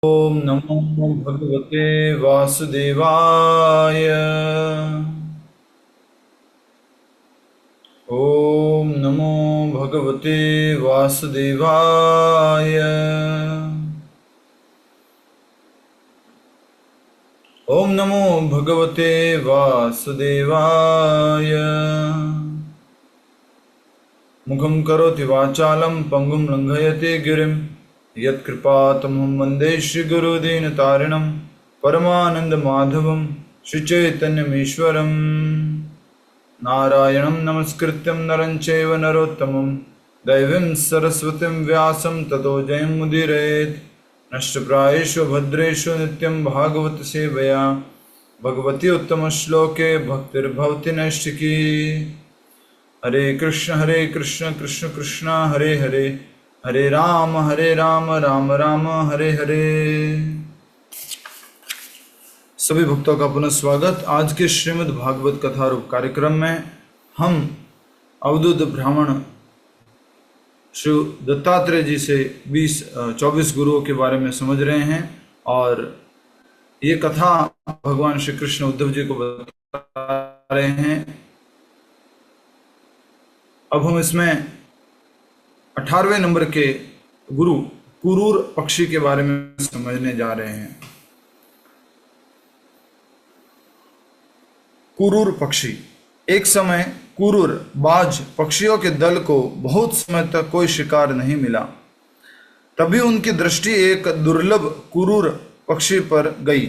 ओम नमो भगवते वासुदेवाय। ओम नमो भगवते वासुदेवाय। ओम नमो भगवते वासुदेवाय। मुखं करोति वाचालं पंगुं लंघयते गिरिं यत्कृपातमहं वन्दे श्रीगुरुदीनतारिणं परमानन्दमाधवं श्रीचैतन्यमीश्वरम्। नारायणं नमस्कृत्यं नरं चैव नरोत्तमं दैवीं सरस्वतीं व्यासं ततो जयमुदीरयेत्। नष्टप्रायेषु भद्रेषु नित्यं भागवत सेवया भगवती उत्तमश्लोके भक्तिर्भवति नैष्टिकी। हरे कृष्ण कृष्ण कृष्ण हरे हरे, हरे राम राम राम हरे हरे। सभी भक्तों का पुनः स्वागत। आज के श्रीमद् भागवत कथा रूप कार्यक्रम में हम अवधूत ब्राह्मण श्री दत्तात्रेय जी से 24 गुरुओं के बारे में समझ रहे हैं और ये कथा भगवान श्री कृष्ण उद्धव जी को बता रहे हैं। अब हम इसमें 18वें नंबर के गुरु कुरूर पक्षी के बारे में समझने जा रहे हैं। कुरूर पक्षी। एक समय कुरूर बाज पक्षियों के दल को बहुत समय तक कोई शिकार नहीं मिला। तभी उनकी दृष्टि एक दुर्लभ कुरूर पक्षी पर गई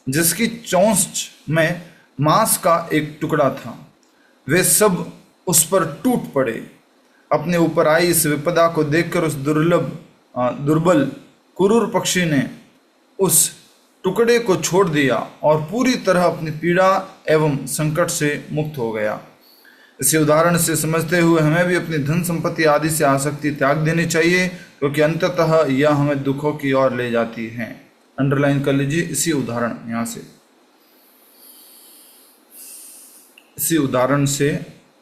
जिसकी चोंच में मांस का एक टुकड़ा था। वे सब उस पर टूट पड़े। अपने ऊपर आई इस विपदा को देखकर उस दुर्बल कुरूर पक्षी ने उस टुकड़े को छोड़ दिया और पूरी तरह अपनी पीड़ा एवं संकट से मुक्त हो गया। इसे उदाहरण से समझते हुए हमें भी अपनी धन संपत्ति आदि से आसक्ति त्याग देनी चाहिए, क्योंकि अंततः यह हमें दुखों की ओर ले जाती है। अंडरलाइन कर लीजिए इसी उदाहरण यहाँ से,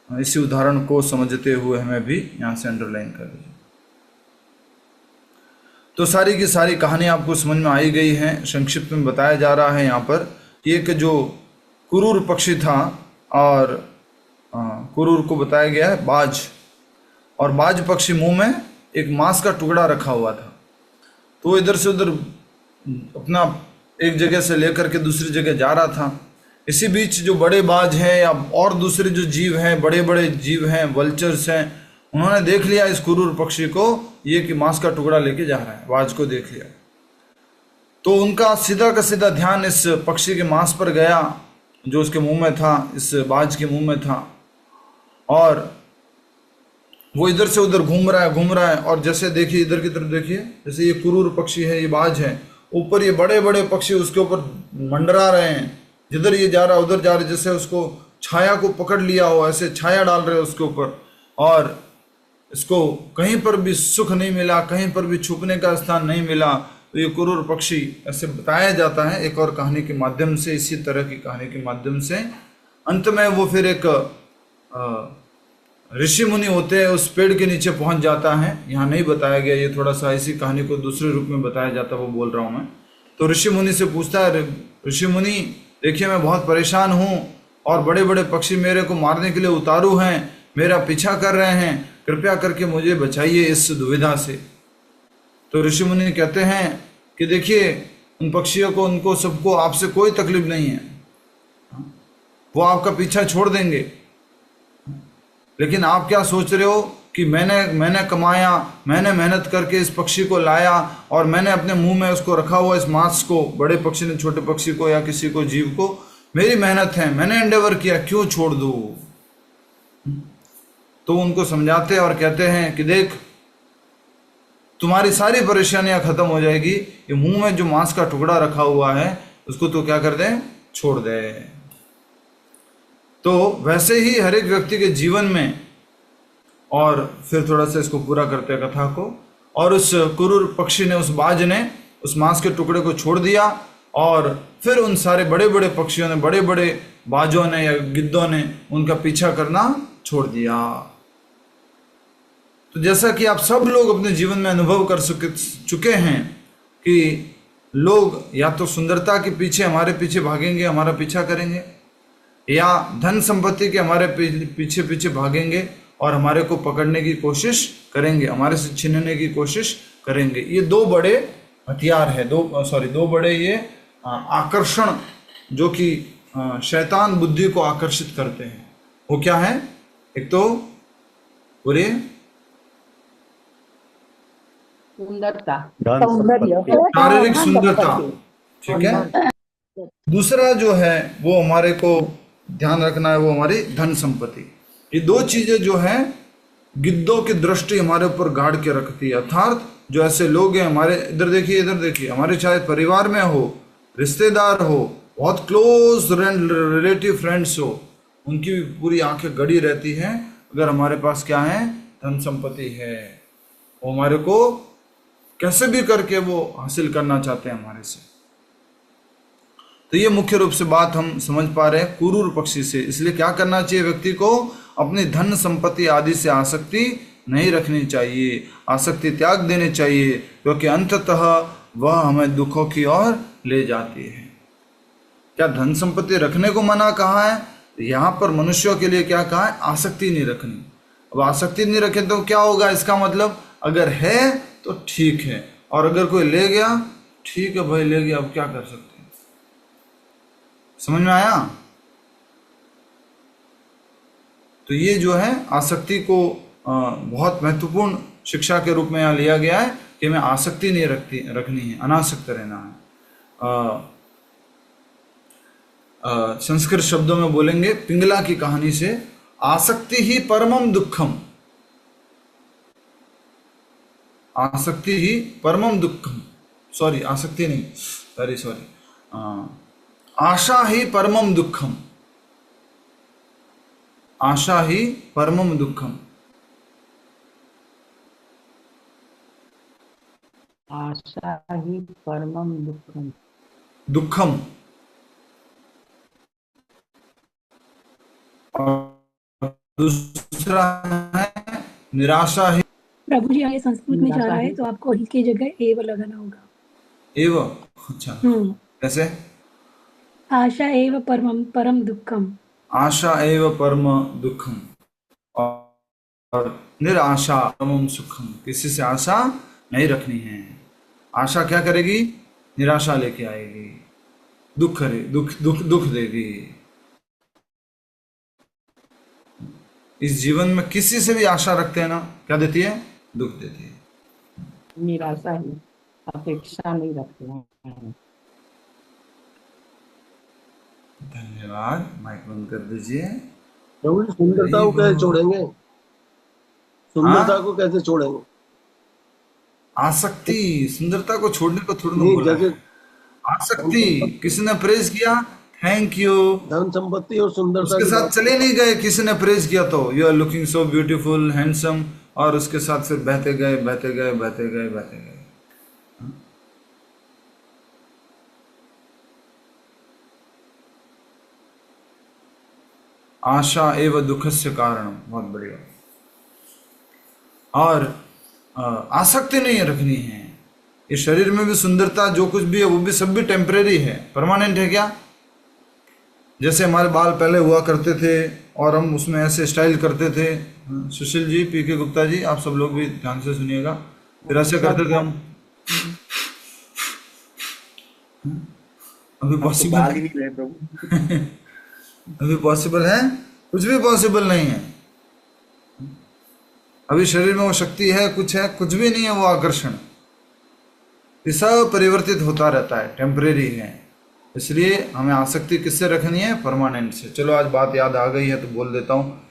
इसी उदाहरण को समझते हुए हमें भी यहाँ से अंडरलाइन कर लीजिए। तो सारी की सारी कहानी आपको समझ में आई गई है। संक्षिप्त में बताया जा रहा है यहाँ पर कि एक जो कुरूर पक्षी था और कुरूर को बताया गया है बाज, और बाज पक्षी मुंह में एक मांस का टुकड़ा रखा हुआ था। तो इधर से उधर अपना एक जगह से लेकर के दूसरी जगह जा रहा था। इसी बीच जो बड़े बाज हैं या और दूसरे जो जीव हैं, बड़े बड़े जीव हैं, वल्चर्स हैं, उन्होंने देख लिया इस कुरूर पक्षी को, ये कि मांस का टुकड़ा लेके जा रहा है। बाज को देख लिया तो उनका सीधा का सीधा ध्यान इस पक्षी के मांस पर गया जो उसके मुंह में था, इस बाज के मुंह में था। और वो इधर से उधर घूम रहा है और जैसे देखिए इधर की तरफ देखिए, जैसे ये कुरूर पक्षी है, ये बाज है, ऊपर ये बड़े बड़े पक्षी उसके ऊपर मंडरा रहे हैं। जिधर ये जा रहा उधर जा रहे, जैसे उसको छाया को पकड़ लिया हो, ऐसे छाया डाल रहे उसके ऊपर। और इसको कहीं पर भी सुख नहीं मिला, कहीं पर भी छुपने का स्थान नहीं मिला। तो ये कुरूर पक्षी ऐसे बताया जाता है एक और कहानी के माध्यम से, इसी तरह की कहानी के माध्यम से। अंत में वो फिर एक ऋषि मुनि होते हैं, उस पेड़ के नीचे पहुंच जाता है। यहाँ नहीं बताया गया, ये थोड़ा सा इसी कहानी को दूसरे रूप में बताया जाता है, वो बोल रहा हूँ मैं। तो ऋषि मुनि से पूछता है, ऋषि मुनि देखिए मैं बहुत परेशान हूँ और बड़े बड़े पक्षी मेरे को मारने के लिए उतारू हैं, मेरा पीछा कर रहे हैं, कृपया करके मुझे बचाइए इस दुविधा से। तो ऋषि मुनि कहते हैं कि देखिए उन पक्षियों को, उनको सबको आपसे कोई तकलीफ नहीं है, वो आपका पीछा छोड़ देंगे। लेकिन आप क्या सोच रहे हो कि मैंने कमाया, मैंने मेहनत करके इस पक्षी को लाया और मैंने अपने मुंह में उसको रखा हुआ इस मांस को, बड़े पक्षी ने छोटे पक्षी को या किसी को जीव को, मेरी मेहनत है, मैंने एंडेवर किया, क्यों छोड़ दूँ। तो उनको समझाते हैं और कहते हैं कि देख तुम्हारी सारी परेशानियां खत्म हो जाएगी, ये मुंह में जो मांस का टुकड़ा रखा हुआ है उसको तो क्या कर दे, छोड़ दे। तो वैसे ही हर एक व्यक्ति के जीवन में, और फिर थोड़ा सा इसको पूरा करते हैं कथा को, और उस कुरूर पक्षी ने, उस बाज ने उस मांस के टुकड़े को छोड़ दिया और फिर उन सारे बड़े बड़े पक्षियों ने, बड़े बड़े बाजों ने या गिद्धों ने उनका पीछा करना छोड़ दिया। तो जैसा कि आप सब लोग अपने जीवन में अनुभव कर चुके हैं कि लोग या तो सुंदरता के पीछे हमारे पीछे भागेंगे, हमारा पीछा करेंगे, या धन संपत्ति के हमारे पीछे पीछे भागेंगे और हमारे को पकड़ने की कोशिश करेंगे, हमारे से छीनने की कोशिश करेंगे। ये दो बड़े हथियार है, दो बड़े ये आकर्षण जो कि शैतान बुद्धि को आकर्षित करते हैं। वो क्या है? एक तो पूरे सुंदरता, शारीरिक सुंदरता, ठीक है। दूसरा जो है वो हमारे को ध्यान रखना है, वो हमारी धन संपत्ति। ये दो चीजें जो है गिद्धों की दृष्टि हमारे ऊपर गाड़ के रखती है। अर्थात जो ऐसे लोग हैं हमारे, इधर देखिए, हमारे चाहे परिवार में हो, रिश्तेदार हो, बहुत क्लोज रिलेटिव फ्रेंड्स हो, उनकी भी पूरी आंखें गड़ी रहती हैं अगर हमारे पास क्या है? धन संपत्ति है। वो हमारे को कैसे भी करके वो हासिल करना चाहते हैं हमारे से। तो ये मुख्य रूप से बात हम समझ पा रहे हैं क्रूर पक्षी से। इसलिए क्या करना चाहिए? व्यक्ति को अपनी धन संपत्ति आदि से आसक्ति नहीं रखनी चाहिए, आसक्ति त्याग देनी चाहिए, क्योंकि अंततः वह हमें दुखों की ओर ले जाती है। क्या धन संपत्ति रखने को मना कहा है? यहाँ पर मनुष्यों के लिए क्या कहा है? आसक्ति नहीं रखनी। अब आसक्ति नहीं रखे तो क्या होगा? इसका मतलब अगर है तो ठीक है, और अगर कोई ले गया, ठीक है भाई ले गया, अब क्या कर सकते हैं। समझ में आया? तो ये जो है आसक्ति को बहुत महत्वपूर्ण शिक्षा के रूप में यहाँ लिया गया है कि हमें आसक्ति नहीं रखनी है, अनासक्त रहना है। संस्कृत शब्दों में बोलेंगे पिंगला की कहानी से, आसक्ति ही परमम दुखम, आसक्ति ही परमम दुखम, सॉरी आसक्ति नहीं, सॉरी आशा ही परमम दुखम, आशा ही परमम दुखम, आशा ही परमम दुखम, दुखम, और दूसरा है निराशा ही। प्रभु जी आगे संस्कृत में जा रहा है तो आपको ही की जगह एव लगाना होगा। एव, अच्छा कैसे? आशा एव परम दुखम, आशा एव परम दुखम, और निराशा परमम सुखम। किसी से आशा नहीं रखनी है। आशा क्या करेगी? निराशा लेके आएगी, दुख देगी। इस जीवन में किसी से भी आशा रखते हैं ना, क्या देती है? दुख देती है। निराशा ही, अपेक्षा नहीं रखते हैं। धन्यवाद। माइक बंद कर दीजिए। सुंदरता को कैसे छोड़ेंगे? सुंदरता को कैसे छोड़ेंगे? आसक्ति, सुंदरता को छोड़ने को थोड़ा बोला है। आसक्ति, किसी ने प्रेज किया, थैंक यू, धन संपत्ति और सुंदरता उसके साथ चले नहीं गए। किसी ने प्रेज किया तो you are looking so beautiful, handsome, और उसके साथ फिर बहते गए, बहते गए, बहते गए, बहते गए। आशा एवं दुखस्य कारण, बहुत बढ़िया। और आसक्ति नहीं रखनी है। ये शरीर में भी सुंदरता जो कुछ भी है वो भी सब भी टेम्परेरी है, परमानेंट है क्या? जैसे हमारे बाल पहले हुआ करते थे और हम उसमें ऐसे स्टाइल करते थे। सुशील जी, पीके गुप्ता जी, आप सब लोग भी ध्यान से सुनिएगा। फिर ऐसे करते थे हम। अभी पॉसिबल अभी पॉसिबल है? कुछ भी पॉसिबल नहीं है। अभी शरीर में वो शक्ति है, कुछ भी नहीं है। वो आकर्षण ये सब परिवर्तित होता रहता है, टेम्परेरी है। इसलिए हमें आसक्ति किससे रखनी है? परमानेंट से। चलो आज बात याद आ गई है तो बोल देता हूँ।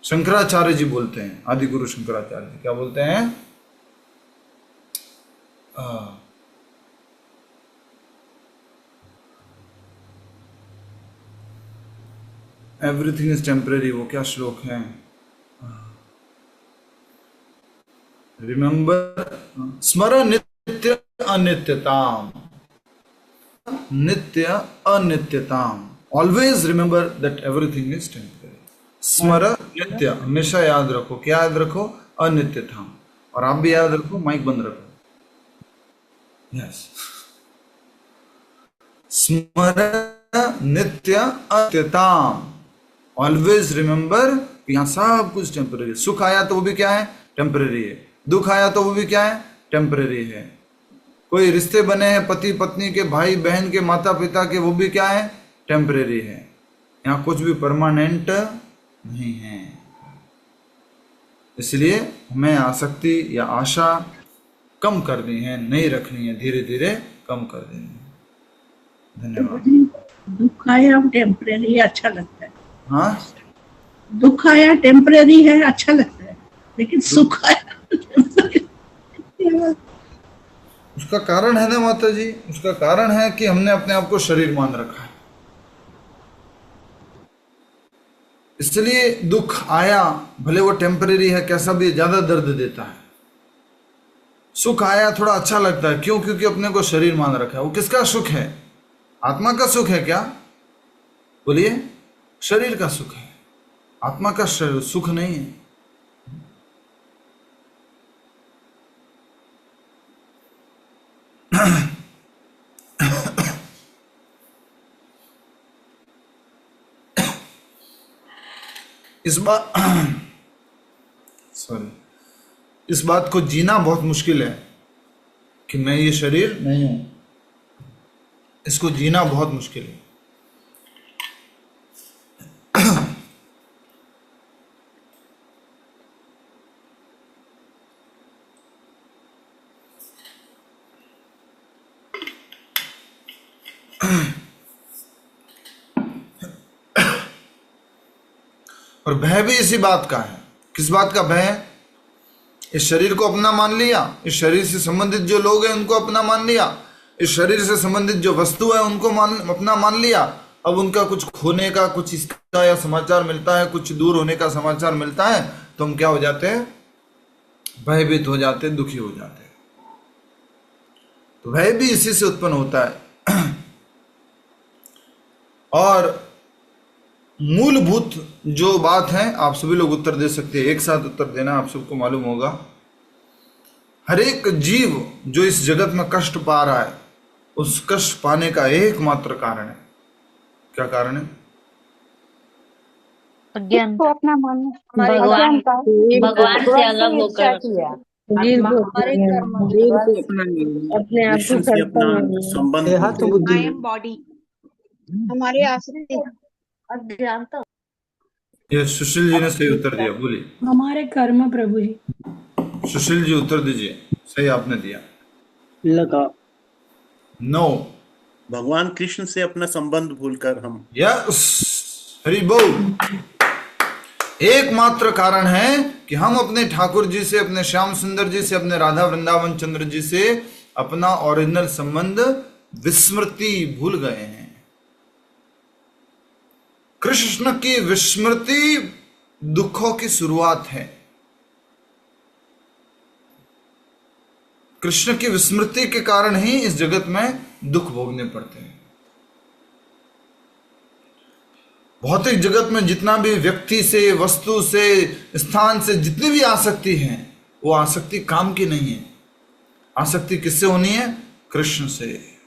शंकराचार्य जी बोलते हैं, आदि गुरु शंकराचार्य जी क्या बोलते हैं? Everything is temporary. वो क्या श्लोक है? रिमेंबर, स्मर नित्य अनित्यताम, नित्य अनित्यताम। Always remember that everything is temporary. स्मर नित्य, हमेशा याद रखो। क्या याद रखो? अनित्यताम। और आप भी याद रखो, माइक बंद रखो। यस, स्मरण नित्य अत्यताम, ऑलवेज रिमेंबर कि यहाँ सब कुछ टेम्पररी। सुख आया तो वो भी क्या है? टेम्पररी है। दुख आया तो वो भी क्या है? टेम्पररी है। कोई रिश्ते बने हैं पति पत्नी के, भाई बहन के, माता पिता के, वो भी क्या है? टेम्पररी है। यहाँ कुछ भी परमानेंट नहीं है। इसलिए हमें आसक्ति या आशा कम करनी है, नहीं रखनी है, धीरे धीरे कम कर देनी है। धन्यवाद। दुख आया टेम्परेरी अच्छा लगता है। हाँ, दुख आया टेम्परेरी है अच्छा लगता है, लेकिन सुख आया उसका कारण है ना माता जी, उसका कारण है कि हमने अपने आप को शरीर मान रखा है। इसलिए दुख आया, भले वो टेम्परेरी है, कैसा भी ज्यादा दर्द देता है। सुख आया थोड़ा अच्छा लगता है, क्यों? क्योंकि अपने को शरीर मान रखा है। वो किसका सुख है? आत्मा का सुख है क्या? बोलिए, शरीर का सुख है, आत्मा का सुख नहीं है। इस बात सॉरी, इस बात को जीना बहुत मुश्किल है कि मैं ये शरीर नहीं हूं। इसको जीना बहुत मुश्किल है। और भय भी इसी बात का है। किस बात का भय है? इस शरीर को अपना मान लिया, इस शरीर से संबंधित जो लोग हैं उनको अपना मान लिया, इस शरीर से संबंधित जो वस्तु है उनको अपना मान लिया। अब उनका कुछ खोने का, कुछ इसका या समाचार मिलता है, कुछ दूर होने का समाचार मिलता है, तो हम क्या हो जाते हैं? भयभीत हो जाते हैं, दुखी हो जाते हैं। तो भय भी इसी से उत्पन्न होता है। और मूलभूत जो बात है, आप सभी लोग उत्तर दे सकते हैं, एक साथ उत्तर देना, आप सबको मालूम होगा। हर एक जीव जो इस जगत में कष्ट पा रहा है, उस कष्ट पाने का एकमात्र कारण है। क्या कारण है? अज्ञान, को अपना मानना, भगवान अज्ञानता, भगवान से अलग होकर जीव को हमारे कर्म, जीव को अपने आप को कृष्ण से करता अपना नहीं। संबंध देहात्म बुद्धि आई एम बॉडी, हमारे आश्रित अज्ञानता। ये सुशील जी ने सही उत्तर दिया, बोलिए। हमारे कर्म प्रभु जी। सुशील जी उत्तर दीजिए, सही आपने दिया। लगा नो, भगवान कृष्ण से अपना संबंध भूलकर हम यस, हरि बोल। एकमात्र कारण है कि हम अपने ठाकुर जी से, अपने श्याम सुंदर जी से, अपने राधा वृंदावन चंद्र जी से अपना ओरिजिनल संबंध विस्मृति भूल गए हैं। कृष्ण की विस्मृति दुखों की शुरुआत है। कृष्ण की विस्मृति के कारण ही इस जगत में दुख भोगने पड़ते हैं। भौतिक जगत में जितना भी व्यक्ति से, वस्तु से, स्थान से जितनी भी आसक्ति है, वो आसक्ति काम की नहीं है। आसक्ति किससे होनी है? कृष्ण से।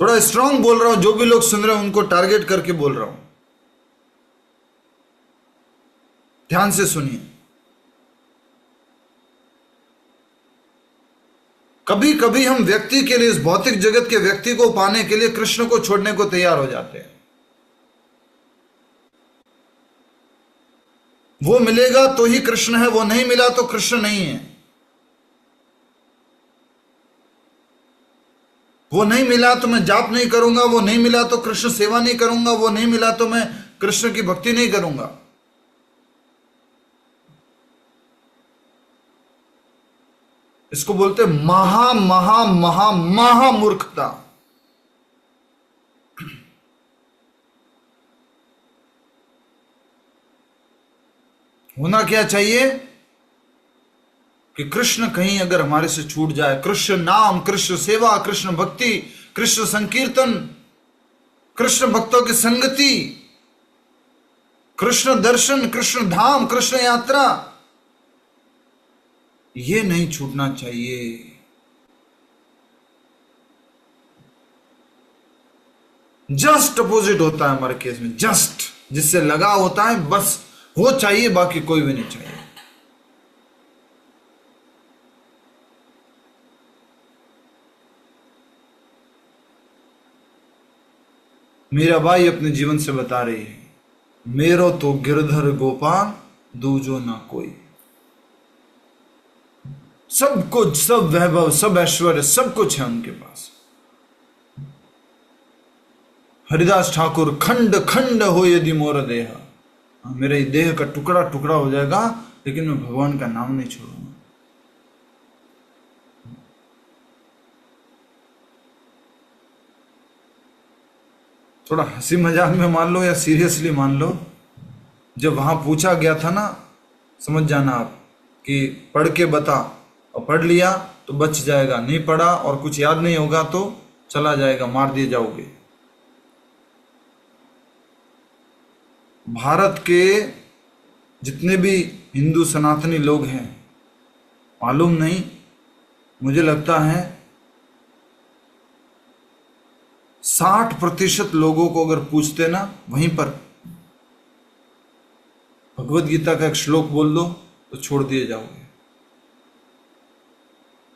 थोड़ा स्ट्रांग बोल रहा हूं, जो भी लोग सुन रहे हैं उनको टारगेट करके बोल रहा हूं, ध्यान से सुनिए। कभी कभी हम व्यक्ति के लिए, इस भौतिक जगत के व्यक्ति को पाने के लिए कृष्ण को छोड़ने को तैयार हो जाते हैं। वो मिलेगा तो ही कृष्ण है, वो नहीं मिला तो कृष्ण नहीं है। वो नहीं मिला तो मैं जाप नहीं करूंगा, वो नहीं मिला तो कृष्ण सेवा नहीं करूंगा, वो नहीं मिला तो मैं कृष्ण की भक्ति नहीं करूंगा। इसको बोलते महा महा महा महा मूर्खता। होना क्या चाहिए कि कृष्ण कहीं अगर हमारे से छूट जाए, कृष्ण नाम, कृष्ण सेवा, कृष्ण भक्ति, कृष्ण संकीर्तन, कृष्ण भक्तों की संगति, कृष्ण दर्शन, कृष्ण धाम, कृष्ण यात्रा, ये नहीं छूटना चाहिए। जस्ट अपोजिट होता है हमारे केस में, जस्ट जिससे लगा होता है बस वो चाहिए, बाकी कोई भी नहीं चाहिए। मीराबाई अपने जीवन से बता रही है, मेरो तो गिरधर गोपाल दूजो ना कोई। सब कुछ, सब वैभव, सब ऐश्वर्य, सब कुछ है उनके पास। हरिदास ठाकुर, खंड खंड हो यदि मोर देह, मेरे देह का टुकड़ा टुकड़ा हो जाएगा लेकिन मैं भगवान का नाम नहीं छोड़ूंगा। थोड़ा हंसी मजाक में मान लो या सीरियसली मान लो, जब वहां पूछा गया था ना, समझ जाना आप कि पढ़ के बता, और पढ़ लिया तो बच जाएगा, नहीं पढ़ा और कुछ याद नहीं होगा तो चला जाएगा, मार दिए जाओगे। भारत के जितने भी हिंदू सनातनी लोग हैं, मालूम नहीं, मुझे लगता है 60% लोगों को अगर पूछते ना, वहीं पर भगवत गीता का एक श्लोक बोल दो तो छोड़ दिए जाओगे।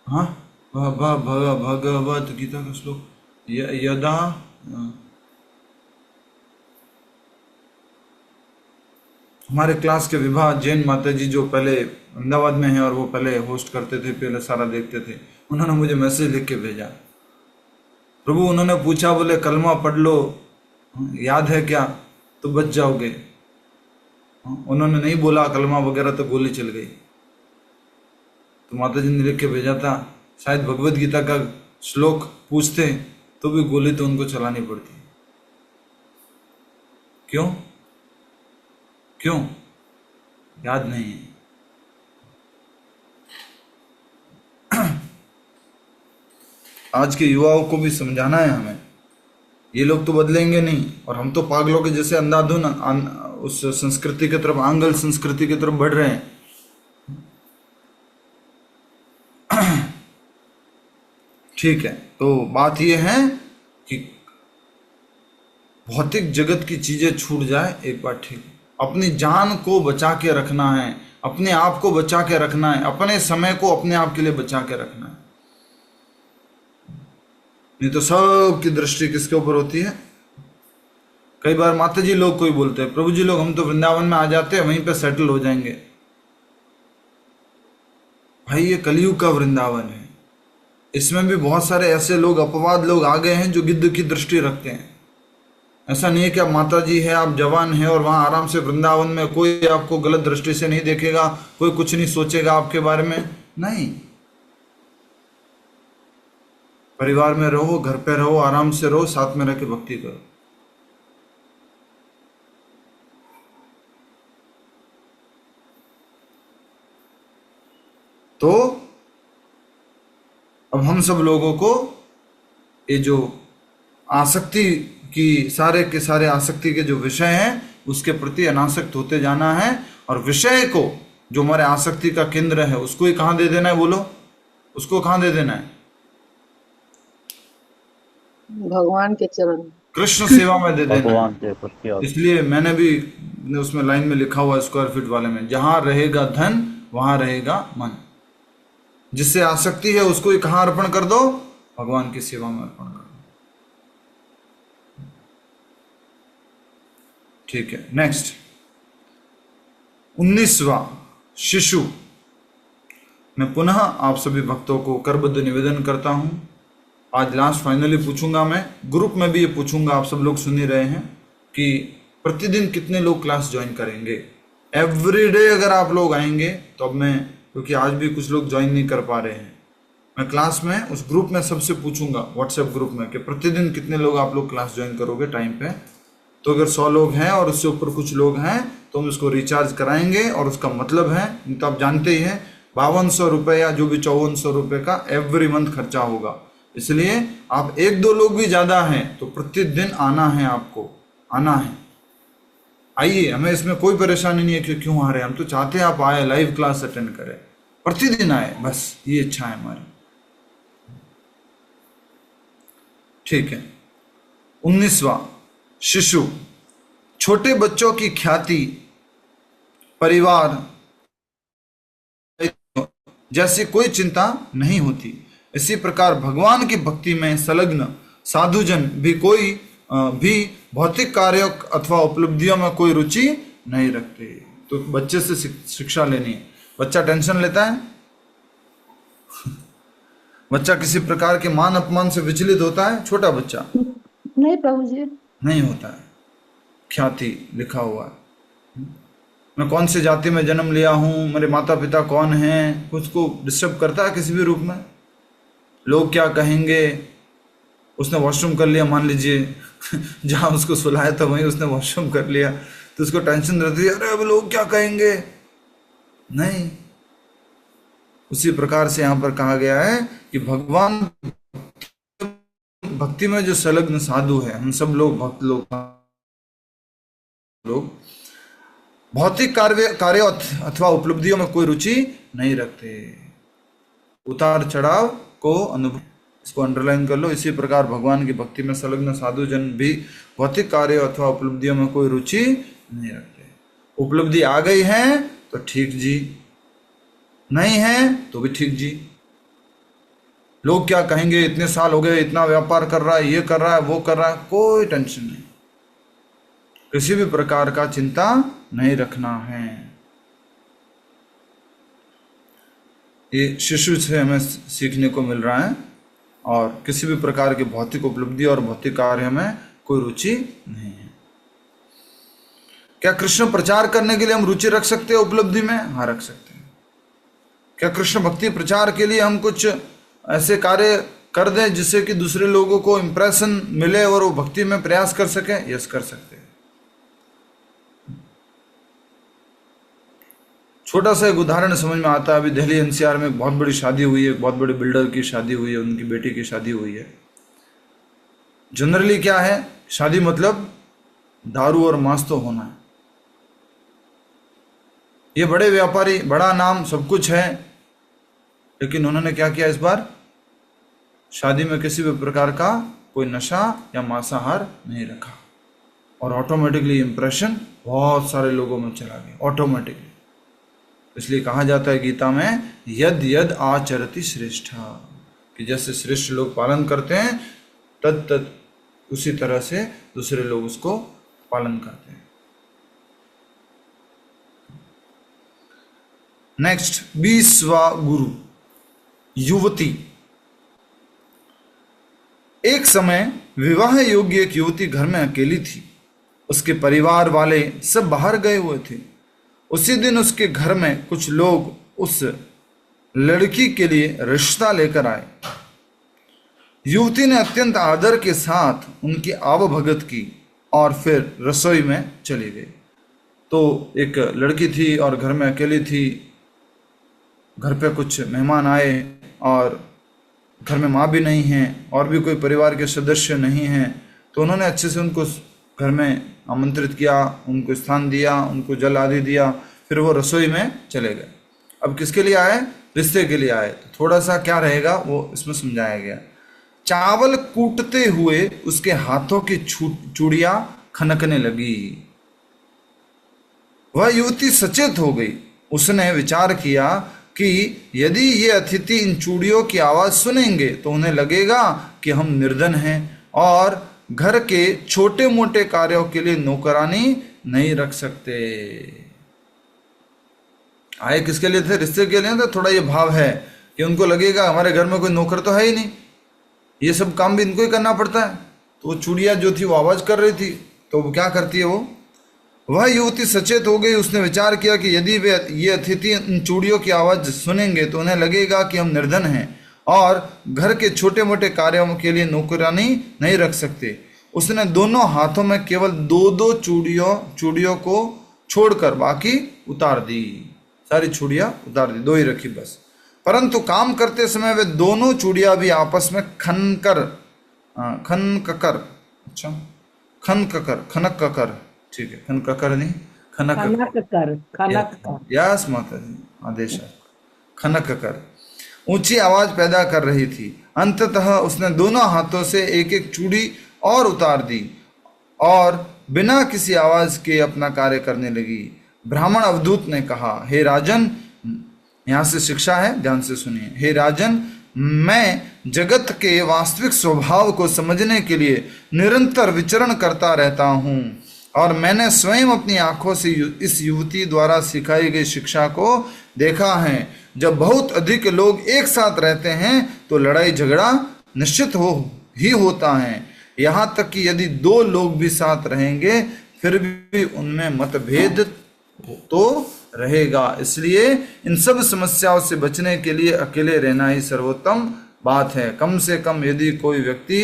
हाँ, भगवत गीता का श्लोक, यदा हमारे क्लास के विभा जैन माता जी जो पहले अहमदाबाद में हैं और वो पहले होस्ट करते थे, पहले सारा देखते थे, उन्होंने मुझे मैसेज लिख के भेजा, प्रभु उन्होंने पूछा, बोले कलमा पढ़ लो, याद है क्या, तो बच जाओगे। उन्होंने नहीं बोला कलमा वगैरह तो गोली चल गई। तो माता जी ने लिख के भेजा था, शायद भगवत गीता का श्लोक पूछते तो भी गोली तो उनको चलानी पड़ती। क्यों? क्यों? याद नहीं है। आज के युवाओं को भी समझाना है हमें, ये लोग तो बदलेंगे नहीं, और हम तो पागलों के जैसे अंधाधुन उस संस्कृति की तरफ, आंगल संस्कृति की तरफ बढ़ रहे हैं। ठीक है, तो बात ये है कि भौतिक जगत की चीजें छूट जाए एक बार ठीक, अपनी जान को बचा के रखना है, अपने आप को बचा के रखना है, अपने समय को अपने आप के लिए बचा के रखना है। नहीं तो सबकी दृष्टि किसके ऊपर होती है? कई बार माता जी लोग कोई बोलते हैं, प्रभु जी लोग हम तो वृंदावन में आ जाते हैं, वहीं पे सेटल हो जाएंगे। भाई ये कलयुग का वृंदावन है, इसमें भी बहुत सारे ऐसे लोग, अपवाद लोग आ गए हैं जो गिद्ध की दृष्टि रखते हैं। ऐसा नहीं है कि आप माता जी है, आप जवान हैं और वहां आराम से वृंदावन में कोई आपको गलत दृष्टि से नहीं देखेगा, कोई कुछ नहीं सोचेगा आपके बारे में, नहीं। परिवार में रहो, घर पे रहो, आराम से रहो, साथ में रह के भक्ति करो। तो अब हम सब लोगों को ये जो आसक्ति की, सारे के सारे आसक्ति के जो विषय हैं उसके प्रति अनासक्त होते जाना है, और विषय को जो हमारे आसक्ति का केंद्र है उसको ही कहां दे देना है? बोलो, उसको कहां दे देना है? भगवान के चरण, कृष्ण सेवा में दे देना। इसलिए मैंने भी उसमें लाइन में लिखा हुआ स्क्वायर फीट वाले में, जहां रहेगा धन वहां रहेगा मन। जिससे आसक्ति है उसको ही कहां अर्पण कर दो? भगवान की सेवा में अर्पण कर दो। ठीक है, नेक्स्ट 19वां शिशु। मैं पुनः आप सभी भक्तों को करबद्ध निवेदन करता हूं, आज लास्ट फाइनली पूछूंगा, मैं ग्रुप में भी ये पूछूंगा, आप सब लोग सुन ही रहे हैं कि प्रतिदिन कितने लोग क्लास ज्वाइन करेंगे। एवरीडे अगर आप लोग आएंगे तो, अब मैं, क्योंकि आज भी कुछ लोग ज्वाइन नहीं कर पा रहे हैं, मैं क्लास में उस ग्रुप में सबसे पूछूंगा, व्हाट्सएप ग्रुप में, कि प्रतिदिन कितने लोग आप लोग क्लास ज्वाइन करोगे टाइम पे। तो अगर 100 लोग हैं और उससे ऊपर कुछ लोग हैं तो हम उसको रिचार्ज कराएंगे, और उसका मतलब है, नहीं तो आप जानते ही हैं 5200 रुपये या जो भी 5400 रुपये का एवरी मंथ खर्चा होगा। इसलिए आप 1-2 लोग भी ज़्यादा हैं तो प्रतिदिन आना है, आपको आना है। आइए, हमें इसमें कोई परेशानी नहीं है कि क्यों आ रहे हैं, हम तो चाहते हैं आप आए, लाइव क्लास अटेंड करें। प्रतिदिन आए, बस ये इच्छा है हमारी। ठीक है। 19वां, शिशु। छोटे बच्चों की ख्याति, परिवार जैसी कोई चिंता नहीं होती। इसी प्रकार भगवान की भक्ति में संलग्न साधुजन भी कोई भी भौतिक कार्यों अथवा उपलब्धियों में कोई रुचि नहीं रखते। तो बच्चे से शिक्षा लेनी है। बच्चा टेंशन लेता है, बच्चा किसी प्रकार के मान अपमान से विचलित होता है, छोटा बच्चा नहीं प्रभु जी, नहीं होता है। ख्याति लिखा हुआ है, मैं कौन से जाति में जन्म लिया हूँ, मेरे माता पिता कौन हैं, कुछ को डिस्टर्ब करता है किसी भी रूप में। लोग क्या कहेंगे, उसने वॉशरूम कर लिया मान लीजिए जहाँ उसको सुलाया था वहीं उसने वॉशरूम कर लिया, तो उसको टेंशन रहती है, अरे अब लोग क्या कहेंगे। नहीं, उसी प्रकार से यहाँ पर कहा गया है कि भगवान भक्ति में जो संलग्न साधु है, हम सब लोग भक्त लोग भौतिक कार्य अथवा उपलब्धियों में कोई रुचि नहीं रखते। उतार चढ़ाव को अनुभव, इसको अंडरलाइन कर लो। इसी प्रकार भगवान की भक्ति में संलग्न साधु जन भी भौतिक कार्य अथवा उपलब्धियों में कोई रुचि नहीं रखते। उपलब्धि आ गई है तो ठीक जी, नहीं है तो भी ठीक जी। लोग क्या कहेंगे, इतने साल हो गए, इतना व्यापार कर रहा है, ये कर रहा है, वो कर रहा है, कोई टेंशन नहीं, किसी भी प्रकार का चिंता नहीं रखना है। ये शिशु से हमें सीखने को मिल रहा है। और किसी भी प्रकार की भौतिक उपलब्धि और भौतिक कार्य में कोई रुचि नहीं है। क्या कृष्ण प्रचार करने के लिए हम रुचि रख सकते हैं उपलब्धि में? हाँ, रख सकते हैं। क्या कृष्ण भक्ति प्रचार के लिए हम कुछ ऐसे कार्य कर दें जिससे कि दूसरे लोगों को इंप्रेशन मिले और वो भक्ति में प्रयास कर सके? यस, कर सकते हैं। छोटा सा एक उदाहरण समझ में आता है। अभी दिल्ली एनसीआर में बहुत बड़ी शादी हुई है, बहुत बड़े बिल्डर की शादी हुई है, उनकी बेटी की शादी हुई है। जनरली क्या है, शादी मतलब दारू और मांस तो होना है। ये बड़े व्यापारी, बड़ा नाम, सब कुछ है, लेकिन उन्होंने क्या किया इस बार, शादी में किसी भी प्रकार का कोई नशा या मांसाहार नहीं रखा, और ऑटोमेटिकली इंप्रेशन बहुत सारे लोगों में चला गया, ऑटोमेटिकली। इसलिए कहा जाता है गीता में, यद यद आचरति श्रेष्ठा, कि जैसे श्रेष्ठ लोग पालन करते हैं तद तद उसी तरह से दूसरे लोग उसको पालन करते हैं। नेक्स्ट, 20वां गुरु, युवती। एक समय विवाह योग्य एक युवती घर में अकेली थी। उसके परिवार वाले सब बाहर गए हुए थे। उसी दिन उसके घर में कुछ लोग उस लड़की के लिए रिश्ता लेकर आए। युवती ने अत्यंत आदर के साथ उनकी आवभगत की और फिर रसोई में चली गई। तो एक लड़की थी और घर में अकेली थी। घर पे कुछ मेहमान आए और घर में माँ भी नहीं है और भी कोई परिवार के सदस्य नहीं हैं, तो उन्होंने अच्छे से उनको घर में आमंत्रित किया, उनको स्थान दिया, उनको जल आदि दिया, फिर वो रसोई में चले गए। अब किसके लिए आए? रिश्ते के लिए आए। तो थोड़ा सा क्या रहेगा वो इसमें समझाया गया। चावल कूटते हुए उसके हाथों की चूड़ियां खनकने लगी। वह युवती सचेत हो गई। उसने विचार किया कि यदि ये अतिथि इन चूड़ियों की आवाज सुनेंगे तो उन्हें लगेगा कि हम निर्धन हैं और घर के छोटे मोटे कार्यों के लिए नौकरानी नहीं रख सकते। आए किसके लिए थे? रिश्ते के लिए। तो थोड़ा ये भाव है कि उनको लगेगा हमारे घर में कोई नौकर तो है ही नहीं, ये सब काम भी इनको ही करना पड़ता है। तो वो चूड़ियाँ जो थी वो आवाज कर रही थी, तो वो क्या करती है, वह युवती सचेत हो गई। उसने विचार किया कि यदि वे ये अतिथि इन चूड़ियों की आवाज सुनेंगे तो उन्हें लगेगा कि हम निर्धन हैं और घर के छोटे मोटे कार्यों के लिए नौकरानी नहीं रख सकते। उसने दोनों हाथों में केवल दो दो चूड़ियों को छोड़कर बाकी उतार दी। सारी चूड़ियां उतार दी, दो ही रखी बस। परंतु काम करते समय वे दोनों चूड़ियां भी आपस में खनककर, ठीक है, खनककर नहीं, खनक कर। यस माता जी, आदेश है। खनक कर ऊंची आवाज पैदा कर रही थी। अंततः उसने दोनों हाथों से एक एक चूड़ी और उतार दी और बिना किसी आवाज के अपना कार्य करने लगी। ब्राह्मण अवधूत ने कहा, हे राजन, यहां से शिक्षा है, ध्यान से सुनिए। हे राजन, मैं जगत के वास्तविक स्वभाव को समझने के लिए निरंतर विचरण करता रहता हूँ और मैंने स्वयं अपनी आंखों से इस युवती द्वारा सिखाई गई शिक्षा को देखा है। जब बहुत अधिक लोग एक साथ रहते हैं तो लड़ाई झगड़ा निश्चित ही होता है। यहाँ तक कि यदि दो लोग भी साथ रहेंगे फिर भी उनमें मतभेद तो रहेगा। इसलिए इन सब समस्याओं से बचने के लिए अकेले रहना ही सर्वोत्तम बात है। कम से कम यदि कोई व्यक्ति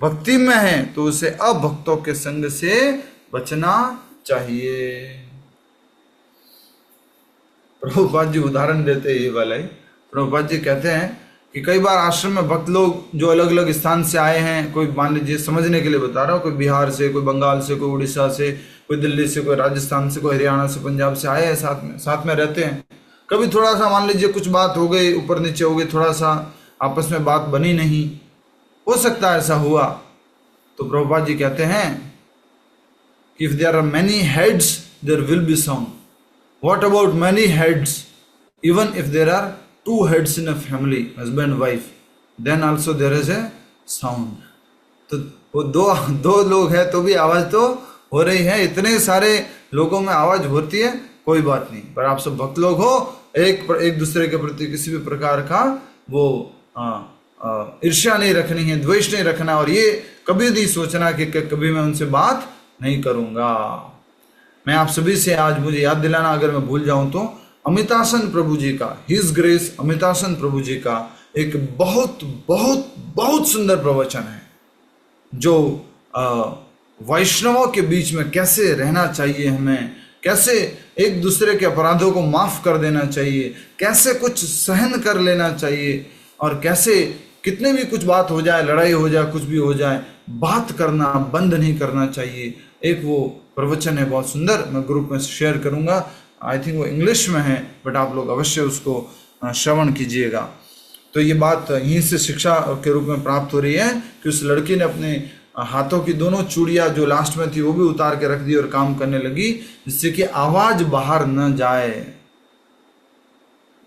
भक्ति में है तो उसे अभक्तों के संग से बचना चाहिए। प्रभुपाद जी उदाहरण देते हैं ये वाला ही। प्रभुपाद जी कहते हैं कि कई बार आश्रम में भक्त लोग जो अलग अलग स्थान से आए हैं, कोई मान लीजिए समझने के लिए बता रहा हूँ, कोई बिहार से, कोई बंगाल से, कोई उड़ीसा से, कोई दिल्ली से, कोई राजस्थान से, कोई हरियाणा से, पंजाब से आए हैं, साथ में रहते हैं। कभी थोड़ा सा मान लीजिए कुछ बात हो गई, ऊपर नीचे हो गई, थोड़ा सा आपस में बात बनी नहीं, हो सकता है ऐसा हुआ। तो प्रभुपाद जी कहते हैं if there are many heads there will be sound. What about many heads? Even if there are two heads in a family, husband wife, then also there is a sound. तो वो दो लोग हैं तो भी आवाज तो हो रही है। इतने सारे लोगों में आवाज होती है, कोई बात नहीं, पर आप सब भक्त लोग हो, एक दूसरे के प्रति किसी भी प्रकार का वो ईर्ष्या नहीं रखनी है, द्वेष नहीं रखना, और ये कभी नहीं सोचना कि कभी मैं उनसे बात नहीं करूंगा। मैं आप सभी से आज मुझे याद दिलाना, अगर मैं भूल जाऊं तो, अमितासन प्रभु जी का, हिज ग्रेस अमितासन प्रभु जी का एक बहुत बहुत बहुत सुंदर प्रवचन है, जो वैष्णवों के बीच में कैसे रहना चाहिए, हमें कैसे एक दूसरे के अपराधों को माफ कर देना चाहिए, कैसे कुछ सहन कर लेना चाहिए, और कैसे कितने भी कुछ बात हो जाए, लड़ाई हो जाए, कुछ भी हो जाए, बात करना बंद नहीं करना चाहिए। एक वो प्रवचन है बहुत सुंदर, मैं ग्रुप में शेयर करूंगा, आई थिंक वो इंग्लिश में है, बट आप लोग अवश्य उसको श्रवण कीजिएगा। तो ये बात यहीं से शिक्षा के रूप में प्राप्त हो रही है कि उस लड़की ने अपने हाथों की दोनों चूड़ियां जो लास्ट में थी वो भी उतार के रख दी और काम करने लगी, जिससे कि आवाज बाहर न जाए।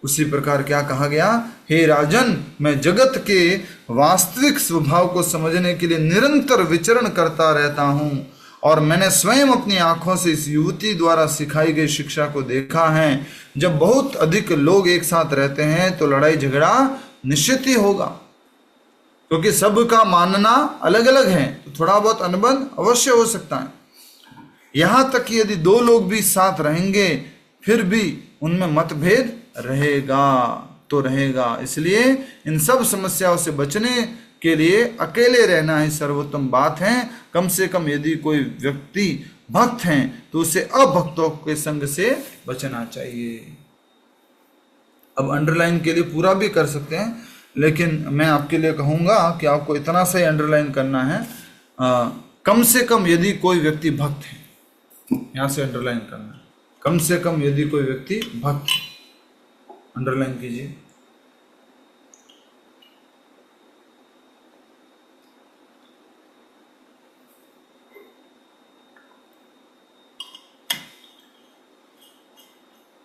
उसी प्रकार क्या कहा गया, हे राजन, मैं जगत के वास्तविक स्वभाव को समझने के लिए निरंतर विचरण करता रहता हूं और मैंने स्वयं अपनी आंखों से इस युवती द्वारा सिखाई गई शिक्षा को देखा है। जब बहुत अधिक लोग एक साथ रहते हैं तो लड़ाई झगड़ा निश्चित ही होगा, क्योंकि सबका मानना अलग अलग है, तो थोड़ा बहुत अनबन अवश्य हो सकता है। यहां तक कि यदि दो लोग भी साथ रहेंगे फिर भी उनमें मतभेद रहेगा तो रहेगा। इसलिए इन सब समस्याओं से बचने के लिए अकेले रहना ही सर्वोत्तम बात है। कम से कम यदि कोई व्यक्ति भक्त हैं तो उसे अभक्तों के संग से बचना चाहिए। अब अंडरलाइन के लिए पूरा भी कर सकते हैं, लेकिन मैं आपके लिए कहूंगा कि आपको इतना सा ही अंडरलाइन करना है, कम से कम यदि कोई व्यक्ति भक्त है, यहां से अंडरलाइन करना है, कम से कम यदि कोई व्यक्ति भक्त, अंडरलाइन कीजिए।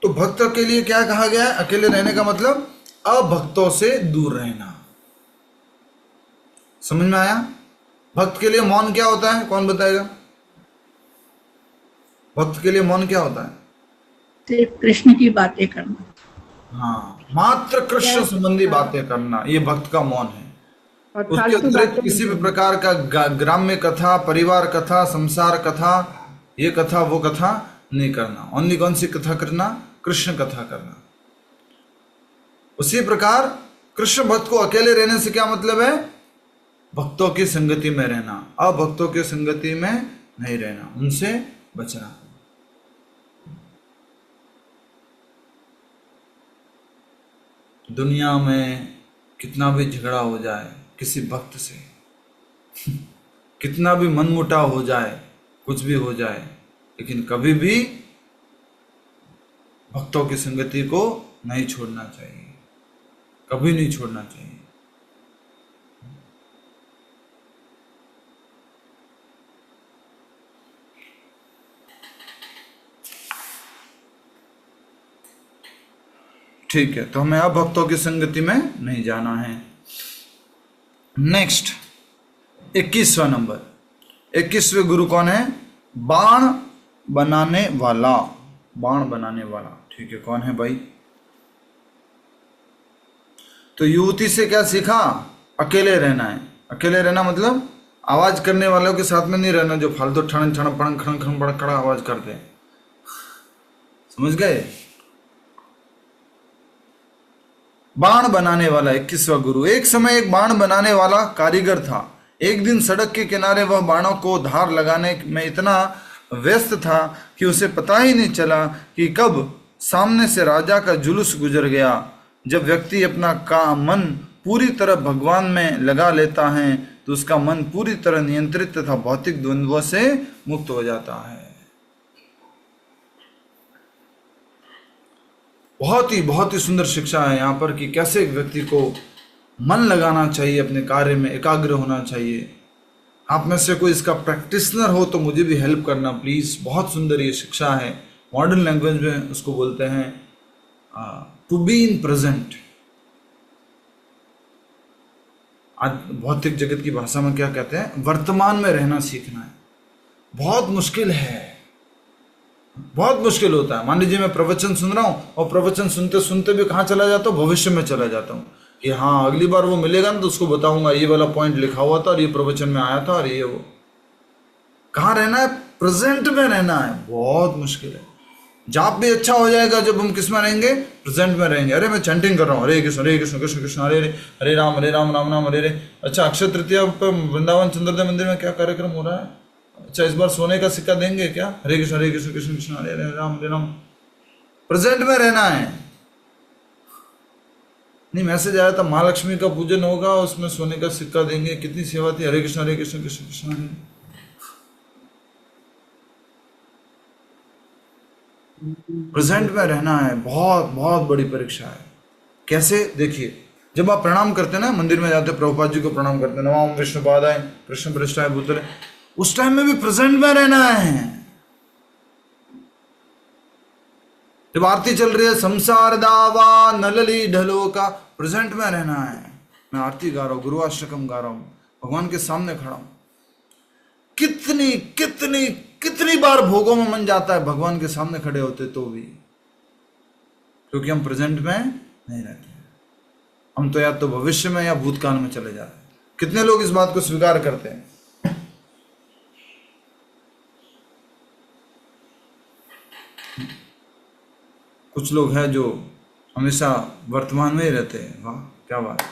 तो भक्त के लिए क्या कहा गया है, अकेले रहने का मतलब अभक्तों से दूर रहना। समझ में आया? भक्त के लिए मौन क्या होता है, कौन बताएगा? भक्त के लिए मौन क्या होता है? सिर्फ कृष्ण की बातें करना। हाँ, मात्र कृष्ण संबंधी बातें करना, ये भक्त का मौन है। उसके अतिरिक्त किसी भी प्रकार का ग्राम्य कथा, परिवार कथा, संसार कथा, ये कथा वो कथा नहीं करना। ओनली कौन सी कथा करना? कृष्ण कथा करना। उसी प्रकार कृष्ण भक्त को अकेले रहने से क्या मतलब है? भक्तों की संगति में रहना, अभक्तों की संगति में नहीं रहना, उनसे बचना। दुनिया में कितना भी झगड़ा हो जाए किसी भक्त से, कितना भी मनमुटाव हो जाए, कुछ भी हो जाए, लेकिन कभी भी भक्तों की संगति को नहीं छोड़ना चाहिए, कभी नहीं छोड़ना चाहिए। ठीक है, तो हमें अब भक्तों की संगति में नहीं जाना है। नेक्स्ट 21वां नंबर, 21वें गुरु कौन है? बाण बनाने वाला, बाण बनाने वाला। ठीक है, कौन है भाई? तो युवती से क्या सीखा? अकेले रहना है। अकेले रहना मतलब आवाज करने वालों के साथ में नहीं रहना, जो फालतू ठण ठण पड़ंग खड़ंग खड़ंग बड़ा कड़ा आवाज करते हैं। समझ गए? बाण बनाने वाला 21वां गुरु। एक समय एक बाण बनाने वाला कारीगर था। एक दिन सड़क के किनारे वह बाणों को धार लगाने में इतना व्यस्त था कि उसे पता ही नहीं चला कि कब सामने से राजा का जुलूस गुजर गया। जब व्यक्ति अपना मन पूरी तरह भगवान में लगा लेता है तो उसका मन पूरी तरह नियंत्रित तथा भौतिक द्वंद्वों से मुक्त हो जाता है। बहुत ही सुंदर शिक्षा है यहाँ पर कि कैसे एक व्यक्ति को मन लगाना चाहिए, अपने कार्य में एकाग्र होना चाहिए। आप में से कोई इसका प्रैक्टिशनर हो तो मुझे भी हेल्प करना प्लीज। बहुत सुंदर ये शिक्षा है। मॉडर्न लैंग्वेज में उसको बोलते हैं टू बी इन प्रेजेंट। आज भौतिक जगत की भाषा में क्या कहते हैं? वर्तमान में रहना सीखना है। बहुत मुश्किल है, बहुत मुश्किल होता है। मान लीजिए मैं प्रवचन सुन रहा हूं और प्रवचन सुनते सुनते भी कहाँ चला जाता हूँ? भविष्य में चला जाता हूँ कि हाँ अगली बार वो मिलेगा ना तो उसको बताऊंगा ये वाला पॉइंट लिखा हुआ था और ये प्रवचन में आया था और ये वो। कहाँ रहना है? प्रेजेंट में रहना है। बहुत मुश्किल है। जाप भी अच्छा हो जाएगा जब हम किस में रहेंगे? प्रेजेंट में रहेंगे। अरे मैं चैंटिंग कर रहा हूँ, हरे कृष्ण कृष्ण कृष्ण हरे हरे, हरे राम राम राम हरे हरे। अच्छा, अक्षय तृतीया पर वृंदावन चंद्रोदय मंदिर में क्या कार्यक्रम हो रहा है? अच्छा, इस बार सोने का सिक्का देंगे क्या? हरे कृष्ण कृष्ण कृष्ण हरे हरे, हरे राम। प्रेजेंट में रहना है। नहीं, मैसेज आया था महालक्ष्मी का पूजन होगा, उसमें सोने का सिक्का देंगे। कितनी सेवा थी। हरे कृष्ण कृष्ण कृष्ण हरे। प्रेजेंट में रहना है। बहुत बड़ी परीक्षा है। कैसे? देखिए, जब आप प्रणाम करते हैं ना, मंदिर में जाते, प्रभुपाद जी को प्रणाम करते हैं, नमामि विष्णुपादाय कृष्ण पृष्ठाय भूतले, उस टाइम में भी प्रेजेंट में रहना है। जब आरती चल रही है, संसार दावा नलली ढलो का, प्रेजेंट में रहना है। मैं आरती गा रहा हूं, गुरुवाष्टकम गा रहा हूं, भगवान के सामने खड़ा हूं। कितनी कितनी कितनी बार भोगों में मन जाता है भगवान के सामने खड़े होते तो भी, क्योंकि हम प्रेजेंट में नहीं रहते। हम तो या तो भविष्य में या भूतकाल में चले जाते हैं। कितने लोग इस बात को स्वीकार करते हैं? कुछ लोग हैं जो हमेशा वर्तमान में ही रहते हैं। वाह, क्या बात।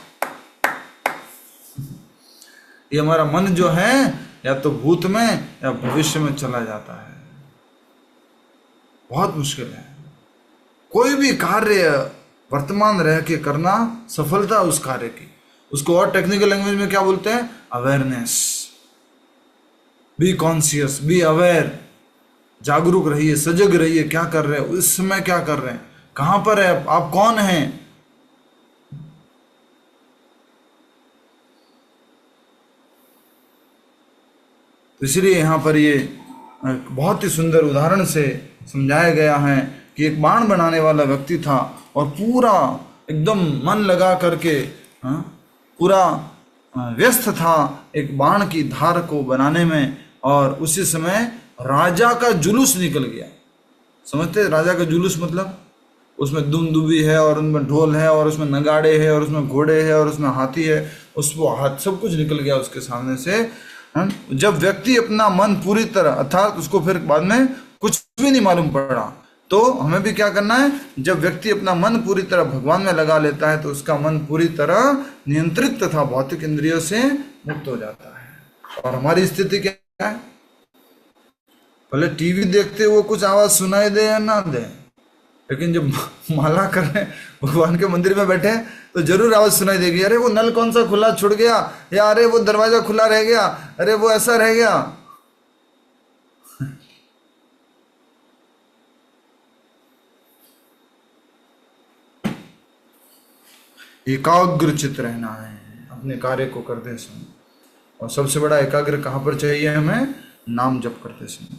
ये हमारा मन जो है या तो भूत में या भविष्य में चला जाता है। बहुत मुश्किल है। कोई भी कार्य वर्तमान रह के करना, सफलता उस कार्य की, उसको और टेक्निकल लैंग्वेज में क्या बोलते हैं? Awareness. Be conscious, be aware. जागरूक रहिए, सजग रहिए। क्या कर रहे हैं इस समय? क्या कर रहे हैं? कहां पर है आप? कौन हैं? तो इसलिए यहां पर ये बहुत ही सुंदर उदाहरण से समझाया गया है कि एक बाण बनाने वाला व्यक्ति था और पूरा एकदम मन लगा करके पूरा व्यस्त था एक बाण की धार को बनाने में, और उसी समय राजा का जुलूस निकल गया। समझते? राजा का जुलूस मतलब उसमें दुमदुबी है और उनमें ढोल है और उसमें नगाड़े है और उसमें घोड़े है और उसमें हाथी है, उसको हाथ सब कुछ निकल गया उसके सामने से। जब व्यक्ति अपना मन पूरी तरह, अर्थात उसको फिर बाद में कुछ भी नहीं मालूम पड़ा, तो हमें भी क्या करना है? जब व्यक्ति अपना मन पूरी तरह भगवान में लगा लेता है तो उसका मन पूरी तरह नियंत्रित तथा भौतिक इंद्रियों से मुक्त हो जाता है। और हमारी स्थिति क्या है? भले टीवी देखते वो कुछ आवाज सुनाई दे या ना दे, लेकिन जब माला कर रहे भगवान के मंदिर में बैठे तो जरूर आवाज सुनाई देगी। अरे वो नल कौन सा खुला छूट गया, या अरे वो दरवाजा खुला रह गया, अरे वो ऐसा रह गया। एकाग्रचित रहना है अपने कार्य को करते समय। और सबसे बड़ा एकाग्र कहाँ पर चाहिए हमें? नाम जप करते समय।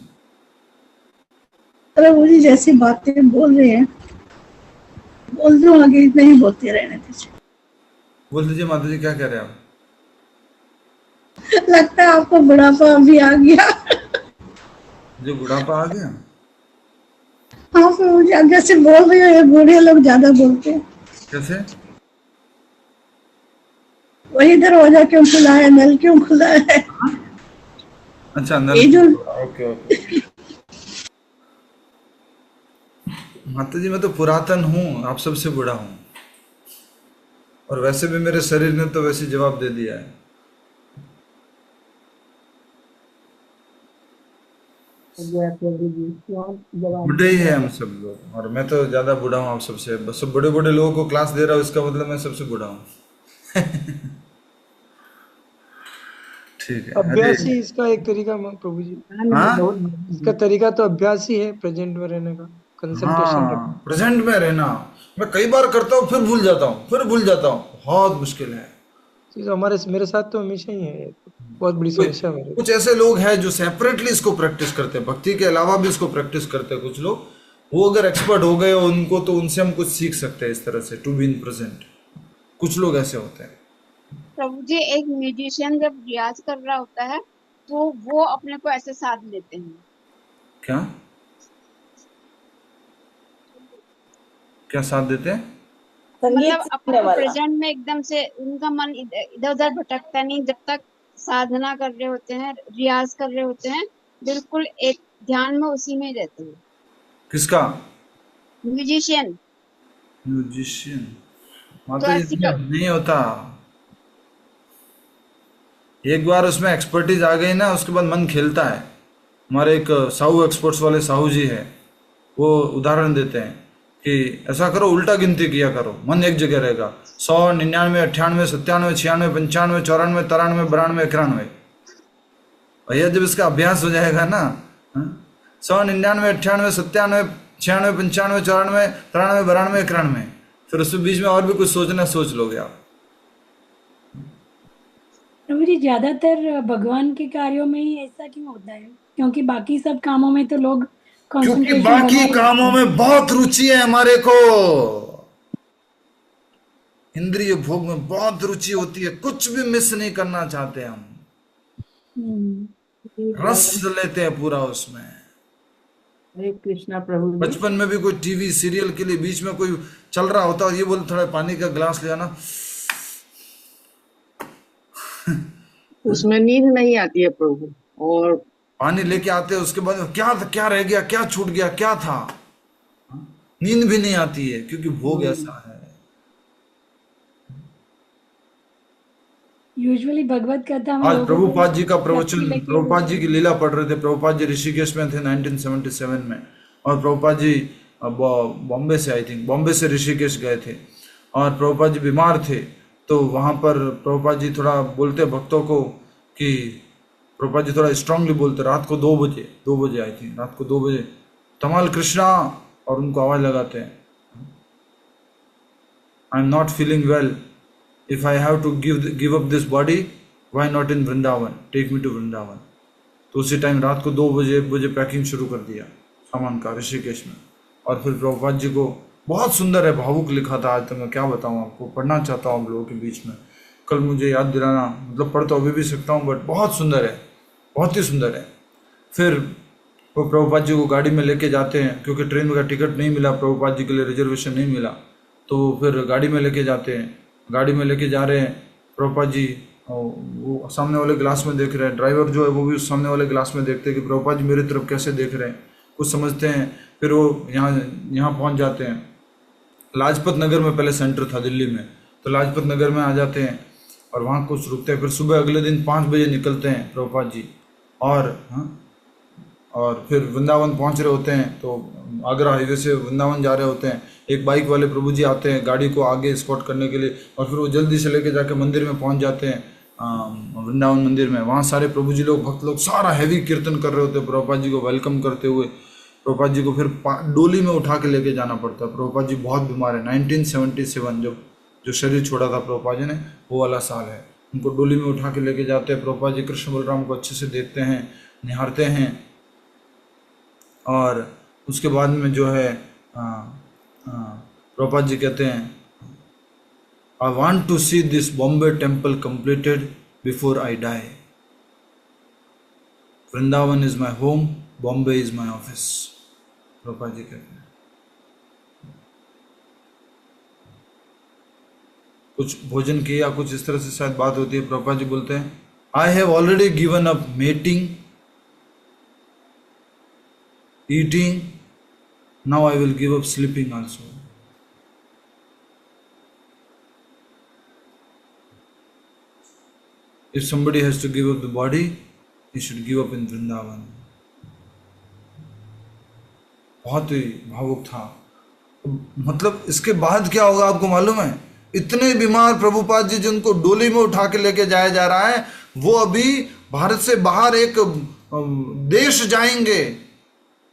प्रभु जी जैसी बातें बोल रहे हैं, बोल दो आगे, नहीं बोलते रहने दीजिए। बोल दीजिए माता जी, क्या कह रहे हैं आप? लगता है आपको बुढ़ापा अभी आ गया। जो बुढ़ापा आ गया? हाँ प्रभु जी, आप जैसे बोल रहे हो, ये बूढ़े लोग ज्यादा बोलते हैं। कैसे? वही दरवाजा क्यों खुला है, नल क्यों खुला है? अच्छा, अंदर। ये जो ओके ओके। माता जी मैं तो पुरातन हूँ, आप सबसे बूढ़ा हूँ, और वैसे भी मेरे शरीर ने तो वैसे जवाब दे दिया है। प्रभु जी क्यों जवाब बूढ़े ही है हम सब लोग, और मैं तो ज्यादा बूढ़ा हूँ आप सबसे। बस सब बड़े बड़े लोगों को क्लास दे रहा हूँ, इसका मतलब मैं सबसे बूढ़ा हूँ। ठीक है। अभ्यास ही इसका एक तरीका प्रभु जी। हाँ इसका तरीका तो अभ्यास ही है, प्रेजेंट में रहने का, कंसंट्रेशन रखना। हाँ, प्रेजेंट में रहना। मैं कई बार करता हूँ, फिर भूल जाता हूँ, फिर भूल जाता हूँ, बहुत मुश्किल है। तो मेरे साथ तो हमेशा ही है, बहुत बड़ी समस्या मेरे। कुछ ऐसे लोग हैं जो सेपरेटली इसको प्रैक्टिस करते हैं, भक्ति के अलावा भी इसको प्रैक्टिस करते हैं कुछ लोग। वो अगर एक्सपर्ट हो गए उनको, तो उनसे हम कुछ सीख सकते हैं इस तरह से, टू बी इन प्रेजेंट। कुछ लोग ऐसे होते हैं। प्रभु जी, एक म्यूजिशियन जब रियाज कर रहा होता है तो वो अपने को ऐसे साथ लेते हैं। क्या क्या साथ देते हैं? मतलब अपने प्रेजेंट में एकदम से उनका मन इधर उधर भटकता नहीं, जब तक साधना कर रहे होते हैं, रियाज कर रहे होते हैं, बिल्कुल एक ध्यान में उसी में रहते हैं। किसका? म्यूजिशियन। म्यूजिशियन। तो माता ऐसी जी नहीं होता। एक बार उसमें एक्सपर्टीज आ गई ना, उसके बाद मन खेलता है। हमारे एक साहू एक्सपर्ट्स वाले साहू जी है, वो उदाहरण देते हैं कि ऐसा करो, उल्टा गिनती किया करो, मन एक जगह रहेगा। 100, 99, 98, 97, 96, 95, 94, 93, 92, 91। भैया जब इसका अभ्यास हो जाएगा ना, 100, 99, 98, 97, 96, 95, 94, 93, 92, 91, फिर उसके बीच में और भी कुछ सोचना सोच लोगे आप। प्रभु जी ज्यादातर भगवान के कार्यों में ही ऐसा क्यों होता है? क्योंकि बाकी सब कामों में तो लोग क्योंकि बाकी कामों में बहुत रुचि है हमारे को, इंद्रिय भोग में बहुत रुचि होती है, कुछ भी मिस नहीं करना चाहते हम, रस लेते हैं पूरा उसमें। हरे कृष्णा प्रभु जी। बचपन में भी कोई टीवी सीरियल के लिए बीच में कोई चल रहा होता है, ये बोले थोड़ा पानी का गिलास ले आना, उसमें नींद नहीं आती है प्रभु, और पानी लेके आते हैं, उसके बाद क्या रह गया, क्या छूट गया, क्या था, नींद भी नहीं आती है, क्योंकि भोग ऐसा है। यूजुअली भगवत कथा में आज प्रभुपाद जी का प्रवचन, प्रभुपाद जी की लीला पढ़ रहे थे। प्रभुपाद जी ऋषिकेश में थे 1977 में, और प्रभुपाद जी बॉम्बे से, आई थिंक बॉम्बे से ऋषिकेश गए थे, और प्रभुपाद जी बीमार थे। तो वहाँ पर प्रभुपाद जी थोड़ा बोलते भक्तों को कि, प्रभुपाद जी थोड़ा स्ट्रांगली बोलते, रात को 2 बजे आई थी, रात को 2 बजे, तमाल कृष्णा, और उनको आवाज लगाते हैं, I am not feeling well, if I have to give up this body, why not in Vrindavan, take me to Vrindavan. तो उसी टाइम रात को 2 बजे 1 बजे पैकिंग शुरू कर दिया सामान का ऋषिकेश में। और फिर प्रभुपाद जी को बहुत सुंदर है, भावुक लिखा था, आज तक मैं क्या बताऊँ आपको, पढ़ना चाहता हूँ आप लोगों के बीच में, कल मुझे याद दिलाना, मतलब पढ़ तो अभी भी सकता हूँ, बट बहुत सुंदर है, बहुत ही सुंदर है। फिर वो प्रभुपाद जी को गाड़ी में लेके जाते हैं, क्योंकि ट्रेन का टिकट नहीं मिला, प्रभुपाद जी के लिए रिजर्वेशन नहीं मिला, तो फिर गाड़ी में लेके जाते हैं। गाड़ी में लेके जा रहे हैं प्रभुपाद जी, वो सामने वाले ग्लास में देख रहे हैं, ड्राइवर जो है वो भी उस सामने वाले ग्लास में देखते हैं कि प्रभुपाद जी मेरी तरफ कैसे देख रहे हैं, कुछ समझते हैं। फिर वो यहाँ पहुँच जाते हैं, लाजपत नगर में पहले सेंटर था दिल्ली में, तो लाजपत नगर में आ जाते हैं और वहाँ कुछ रुकते हैं। फिर सुबह अगले दिन 5 बजे निकलते हैं प्रभुपाद जी, और फिर वृंदावन पहुँच रहे होते हैं, तो आगरा हाईवे से वृंदावन जा रहे होते हैं। एक बाइक वाले प्रभु जी आते हैं गाड़ी को आगे स्कॉट करने के लिए, और फिर वो जल्दी से लेके जाके मंदिर में पहुँच जाते हैं, वृंदावन मंदिर में। वहाँ सारे प्रभु जी लोग, भक्त लोग सारा हैवी कीर्तन कर रहे होते हैं प्रभुपाद जी को वेलकम करते हुए। प्रभुपाद जी को फिर डोली में उठा के लेके जाना पड़ता है। प्रभुपाद जी बहुत बीमार है। 1977 जब जो शरीर छोड़ा था प्रभुपाद जी ने, वो वाला साल है। उनको डोली में उठा के लेके जाते हैं, प्रभुपाद जी कृष्ण बलराम को अच्छे से देखते हैं, निहारते हैं, और उसके बाद में जो है प्रभुपाद जी कहते हैं, I want to see this Bombay temple completed before I die. Vrindavan is my home, Bombay is my office. Prabhupada ji कहते हैं। कुछ भोजन की या कुछ इस तरह से शायद बात होती है। प्रभुपाद जी बोलते हैं, I have already given up mating, eating, now I will give up sleeping also. If somebody has to give up the body, he should give up in Vrindavan. बहुत ही भावुक था। मतलब इसके बाद क्या होगा आपको मालूम है? इतने बीमार प्रभुपाद जी जिनको डोली में उठा के लेके जाया जा रहा है, वो अभी भारत से बाहर एक देश जाएंगे,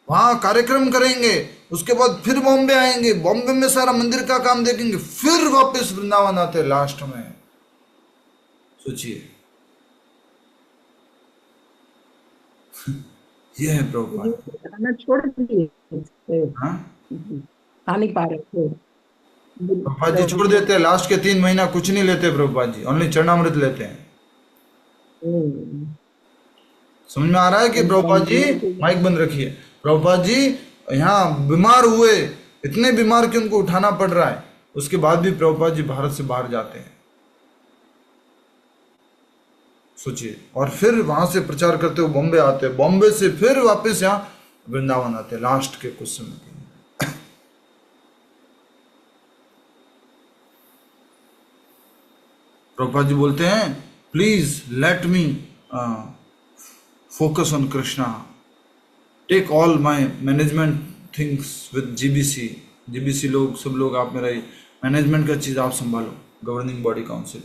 वहां कार्यक्रम करेंगे, उसके बाद फिर बॉम्बे आएंगे, बॉम्बे में सारा मंदिर का काम देखेंगे, फिर वापस वृंदावन आते लास्ट में। सोचिए, ये है प्रभुपाद। खाना छोड़ दिए, हाँ, खा नहीं पा रहे थे। प्रभुपाद जी छोड़ देते हैं, लास्ट के 3 महीना कुछ नहीं लेते प्रभुपाद जी, ओनली चरणामृत लेते हैं। समझ में आ रहा है कि प्रभुपाद जी, माइक बंद रखिए, प्रभुपाद जी यहाँ बीमार हुए, इतने बीमार कि उनको उठाना पड़ रहा है, उसके बाद भी प्रभुपाद जी भारत से बाहर जाते हैं। सोचिए, और फिर वहां से प्रचार करते हुए बॉम्बे आते हैं, बॉम्बे से फिर वापस यहाँ वृंदावन आते हैं लास्ट के कुछ समय के लिए। प्रभुपाद जी बोलते हैं, please let me focus on Krishna, take all my management things with GBC लोग, सब लोग आप मेरा मैनेजमेंट का चीज आप संभालो, governing body council.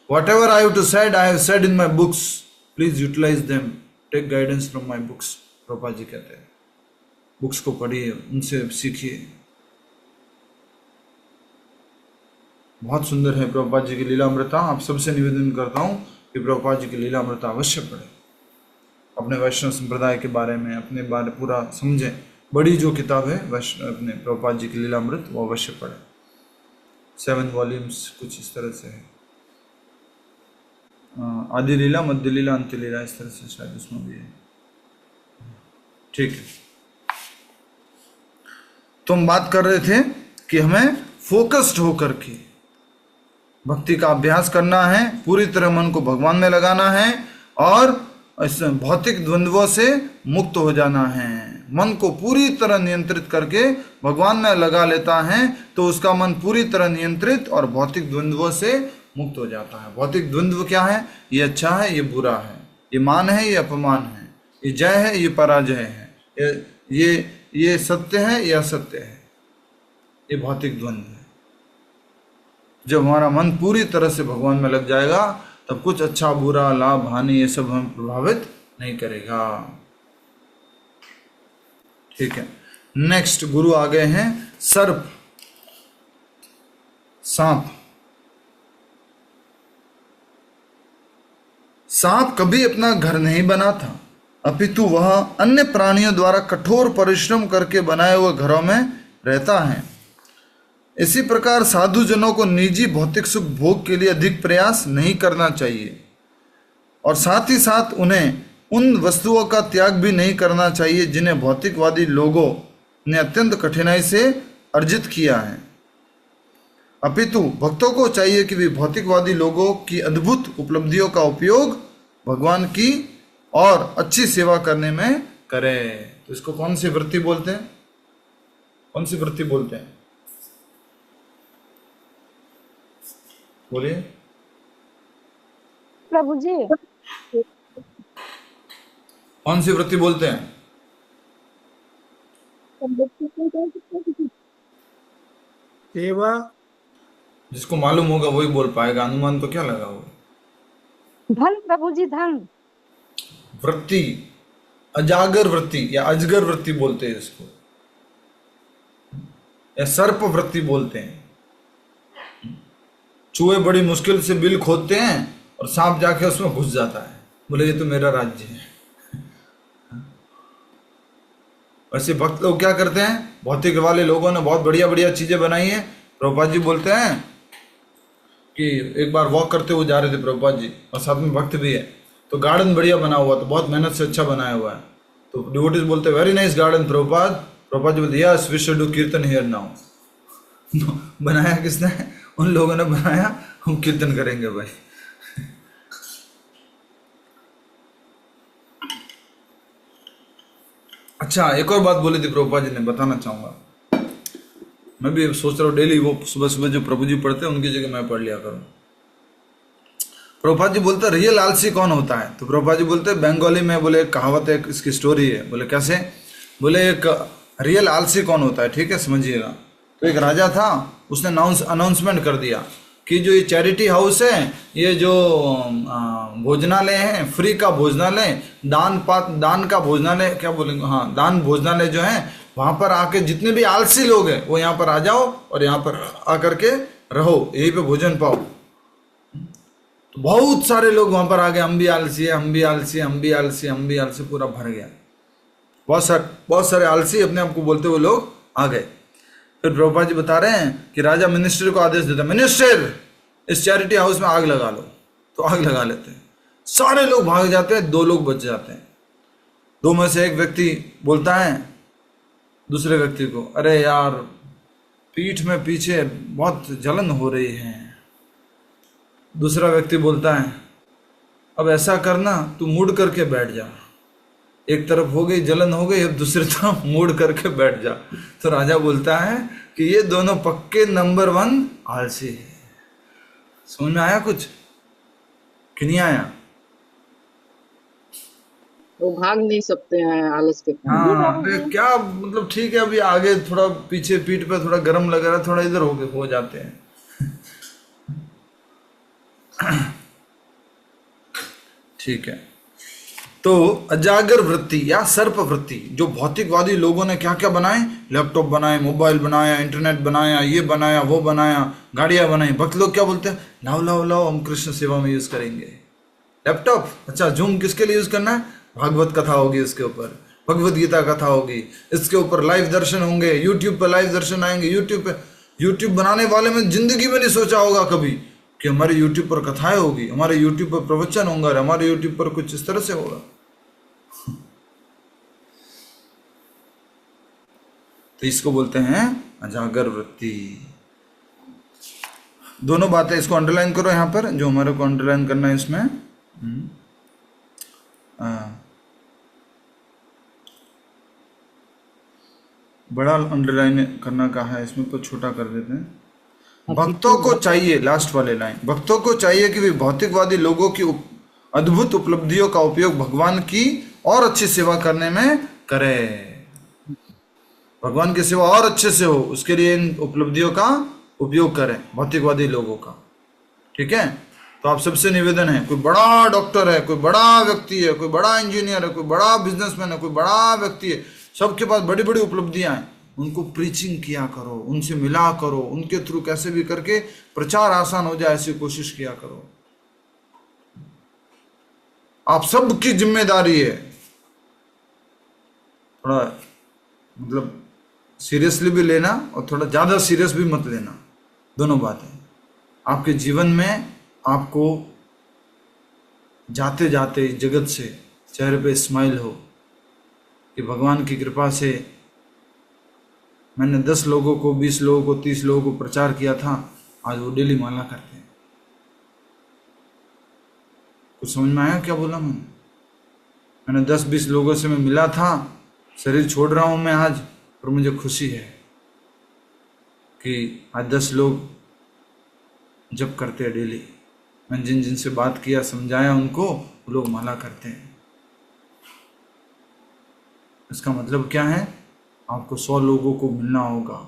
Whatever I have to said, I have said in my books. Please utilize them. Take guidance from my books. Prabhupada ji कहते हैं, बुक्स को पढ़िए, उनसे सीखिए। बहुत सुंदर है प्रभुपाद जी की लीलामृता। आप सबसे निवेदन करता हूँ कि प्रभुपाद जी की लीलामृता अवश्य पढ़ें, अपने वैष्णव संप्रदाय के बारे में अपने बारे पूरा समझें। बड़ी जो किताब है वैष्णव अपने प्रभुपाद जी की लीलामृत, वो अवश्य पढ़ें। 7 वॉल्यूम्स कुछ इस तरह से है, आदि लीला, मध्य लीला, अंत्य लीला, इस तरह से शायद उसमें भी है। ठीक है, तो हम बात कर रहे थे कि हमें फोकस्ड होकर के भक्ति का अभ्यास करना है, पूरी तरह मन को भगवान में लगाना है और इस भौतिक द्वंद्वों से मुक्त हो जाना है। मन को पूरी तरह नियंत्रित करके भगवान में लगा लेता है तो उसका मन पूरी तरह नियंत्रित और भौतिक द्वंद्वों से मुक्त हो जाता है। भौतिक द्वंद्व क्या है? ये अच्छा है, ये बुरा है, ये मान है, ये अपमान है, ये जय है, ये पराजय है, ये सत्य है, ये असत्य है, ये भौतिक द्वंद्व है। जब हमारा मन पूरी तरह से भगवान में लग जाएगा तब कुछ अच्छा बुरा लाभ हानि ये सब हमें प्रभावित नहीं करेगा। ठीक है, नेक्स्ट गुरु आ गए हैं सर्प, सांप। सांप कभी अपना घर नहीं बना था, अपितु वह अन्य प्राणियों द्वारा कठोर परिश्रम करके बनाए हुए घरों में रहता है। इसी प्रकार साधु जनों को निजी भौतिक सुख भोग के लिए अधिक प्रयास नहीं करना चाहिए और साथ ही साथ उन्हें उन वस्तुओं का त्याग भी नहीं करना चाहिए जिन्हें भौतिकवादी लोगों ने अत्यंत कठिनाई से अर्जित किया है। अपितु भक्तों को चाहिए कि वे भौतिकवादी लोगों की अद्भुत उपलब्धियों का उपयोग भगवान की और अच्छी सेवा करने में करें। तो इसको कौन सी वृत्ति बोलते हैं? कौन सी वृत्ति बोलते हैं? बोलिए प्रभु जी। कौन सी वृत्ति बोलते हैं? सेवा। जिसको मालूम होगा वही बोल पाएगा, अनुमान तो क्या लगा हुआ। धन प्रभु जी, धन। वृत्ति, अजागर वृत्ति या अजगर वृत्ति बोलते हैं इसको, या सर्प वृत्ति बोलते हैं। चूहे बड़ी मुश्किल से बिल खोदते हैं और सांप जाके उसमें घुस जाता है, बोले ये तो मेरा राज्य है। वैसे भक्त लोग क्या करते हैं, भौतिक वाले लोगों ने बहुत बढ़िया बढ़िया चीजें बनाई हैं। प्रभुपाद जी बोलते हैं कि एक बार वॉक करते हुए जा रहे थे प्रभुपाद जी, और साथ में भक्त भी है, तो गार्डन बढ़िया बना हुआ, तो बहुत मेहनत से अच्छा बनाया हुआ है। तो डिवोटीज बोलते हैं very nice garden Prabhupada. Prabhupada ji बोलते yes we should do kirtan here now. बनाया किसने, उन लोगों ने बनाया, हम कीर्तन करेंगे भाई। अच्छा, एक और बात बोली थी प्रभुपाद जी ने, बताना चाहूंगा। मैं भी सोच रहा हूँ डेली वो सुबह सुबह जो प्रभु जी पढ़ते हैं उनकी जगह मैं पढ़ लिया करूँ। प्रभुपाद जी बोलते हैं रियल आलसी कौन होता है, तो प्रभुपाद जी बोलते हैं बंगाली में, बोले एक कहावत है, इसकी स्टोरी है। बोले कैसे, बोले एक रियल आलसी कौन होता है, ठीक है समझिएगा। तो एक राजा था, उसने अनाउंसमेंट कर दिया कि जो ये चैरिटी हाउस है, ये जो भोजनालय है, फ्री का भोजनालय, दान का भोजनालय, क्या बोलेंगे, हाँ दान भोजनालय जो है, वहां पर आके जितने भी आलसी लोग हैं वो यहाँ पर आ जाओ और यहाँ पर आकर के रहो, यहीं पे भोजन पाओ। तो बहुत सारे लोग वहां पर आ गए, हम भी आलसी है, हम भी आलसी, हम भी आलसी, हम भी आलसी, पूरा भर गया। बहुत सारे आलसी अपने आप को बोलते हुए लोग आ गए। फिर प्रभुपाद जी बता रहे हैं कि राजा मिनिस्टर को आदेश देता, मिनिस्टर इस चैरिटी हाउस में आग लगा लो। तो आग लगा लेते हैं, सारे लोग भाग जाते हैं, 2 लोग बच जाते हैं। 2 में से एक व्यक्ति बोलता है दूसरे व्यक्ति को, अरे यार पीठ में पीछे बहुत जलन हो रही है। दूसरा व्यक्ति बोलता है अब ऐसा करना, तू मुड़ करके बैठ जा। एक तरफ हो गई जलन हो गई, अब दूसरी तरफ मुड़ करके बैठ जा। तो राजा बोलता है कि ये दोनों पक्के नंबर 1 आलसी है। समझ में आया कुछ कि नहीं आया? वो भाग नहीं सकते हैं आलस के कारण। हाँ, क्या मतलब, ठीक है अभी आगे थोड़ा पीछे पीठ पे थोड़ा गर्म लग रहा है, थोड़ा इधर हो जाते हैं। ठीक है, तो अजागर वृत्ति या सर्प वृत्ति, जो भौतिकवादी लोगों ने क्या क्या बनाए, लैपटॉप बनाए, मोबाइल बनाया, इंटरनेट बनाया, ये बनाया, वो बनाया, गाड़ियां बनाई। भक्त लोग क्या बोलते हैं, लाओ लाओ लाओ हम कृष्ण सेवा में यूज करेंगे लैपटॉप। अच्छा, जूम किसके लिए यूज करना है, भागवत कथा होगी इसके ऊपर, भगवत गीता कथा होगी, इसके ऊपर लाइव दर्शन होंगे, यूट्यूब पर लाइव दर्शन आएंगे। यूट्यूब बनाने वाले में जिंदगी में नहीं सोचा होगा कभी कि हमारे यूट्यूब पर कथाएं होगी, हमारे यूट्यूब पर प्रवचन होंगे, हमारे यूट्यूब पर कुछ इस तरह से होगा। तो इसको बोलते हैं अजागर वृत्ति। दोनों बातें, इसको अंडरलाइन करो यहां पर, जो हमारे को अंडरलाइन करना है इसमें। बड़ा अंडरलाइन करना का है, इसमें तो छोटा कर देते हैं। भक्तों को चाहिए, लास्ट वाले लाइन, भक्तों को चाहिए कि वे भौतिकवादी लोगों की अद्भुत उपलब्धियों का उपयोग भगवान की और अच्छी सेवा करने में करें। भगवान की सेवा और अच्छे से हो, उसके लिए इन उपलब्धियों का उपयोग करें भौतिकवादी लोगों का। ठीक है, तो आप सबसे निवेदन है, कोई बड़ा डॉक्टर है, कोई बड़ा व्यक्ति है, कोई बड़ा इंजीनियर है, कोई बड़ा बिजनेसमैन है, कोई बड़ा व्यक्ति है, सबके पास बड़ी बड़ी उपलब्धियां हैं, उनको प्रीचिंग किया करो, उनसे मिला करो, उनके थ्रू कैसे भी करके प्रचार आसान हो जाए ऐसी कोशिश किया करो। आप सबकी जिम्मेदारी है, थोड़ा मतलब सीरियसली भी लेना और थोड़ा ज्यादा सीरियस भी मत लेना, दोनों बातें। आपके जीवन में आपको जाते जाते जगत से चेहरे पे स्माइल हो कि भगवान की कृपा से मैंने 10 लोगों को, 20 लोगों को, 30 लोगों को प्रचार किया था, आज वो डेली माला करते हैं। कुछ समझ में आया क्या बोला मैंने 10-20 लोगों से मैं मिला था, शरीर छोड़ रहा हूं मैं आज, और मुझे खुशी है कि आज 10 लोग जप करते हैं डेली। मैंने जिन से बात किया, समझाया उनको, वो लोग माला करते हैं। इसका मतलब क्या है, आपको 100 लोगों को मिलना होगा,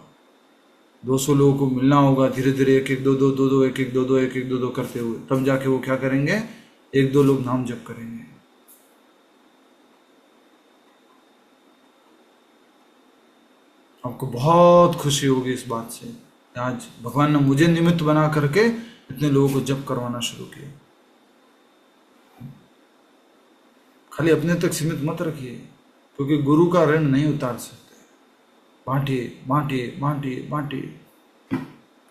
200 लोगों को मिलना होगा, धीरे धीरे 1-1, 2-2, 2-2, 1-1, 2-2, 1-1, 2-2 करते हुए, तब जाके वो क्या करेंगे, 1-2 लोग नाम जप करेंगे। आपको बहुत खुशी होगी इस बात से, आज भगवान ने मुझे निमित्त बना करके इतने लोगों को जप करवाना शुरू किया। खाली अपने तक सीमित मत रखिए, क्योंकि गुरु का ऋण नहीं उतार सकते। बांटिए बांटिए बांटिए बांटिए,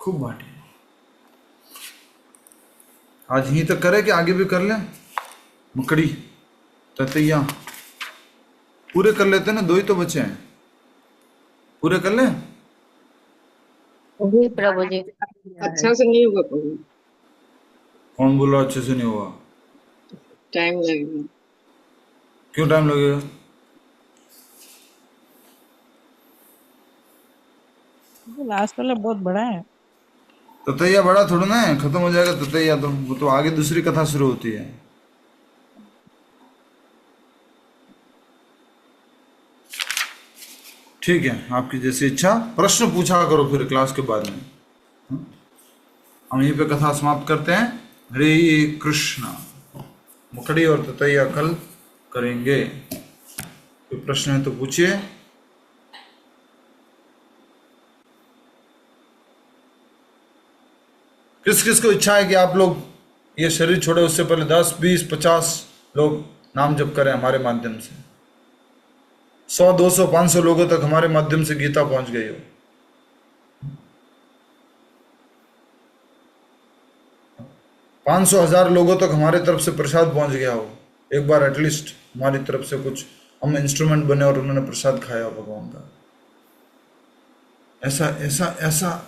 खूब बांटिए। आज यहीं तक करे कि आगे भी कर लें? मकड़ी ततैया पूरे कर लेते ना, 2 ही तो बचे हैं, पूरे कर लें। जी प्रभु जी। अच्छा से नहीं होगा प्रभु, कौन बोला अच्छे से नहीं हुआ? टाइम लगेगा। क्यों टाइम लगेगा? लास्ट वाला बहुत बड़ा है। ततैया बड़ा थोड़ा ना है, खत्म हो जाएगा ततैया तो, वो तो आगे दूसरी कथा शुरू होती है। ठीक है, आपकी जैसी इच्छा। प्रश्न पूछा करो फिर क्लास के बाद में। हम यहीं पे कथा समाप्त करते हैं। हरे कृष्णा। मकड़ी और ततैया कल करेंगे। कोई प्रश्न है तो पूछिए। किस किस को इच्छा है कि आप लोग ये शरीर छोड़े उससे पहले 10, 20, 50 लोग नाम जप करें हमारे माध्यम से? 100, 200, 500 लोगों तक हमारे माध्यम से गीता पहुंच गई हो। 500, 1000 लोगों तक हमारे तरफ से प्रसाद पहुंच गया हो। एक बार एटलीस्ट हमारी तरफ से कुछ हम इंस्ट्रूमेंट बने और उन्होंने प्रसाद खाया भगवान का। ऐसा ऐसा ऐसा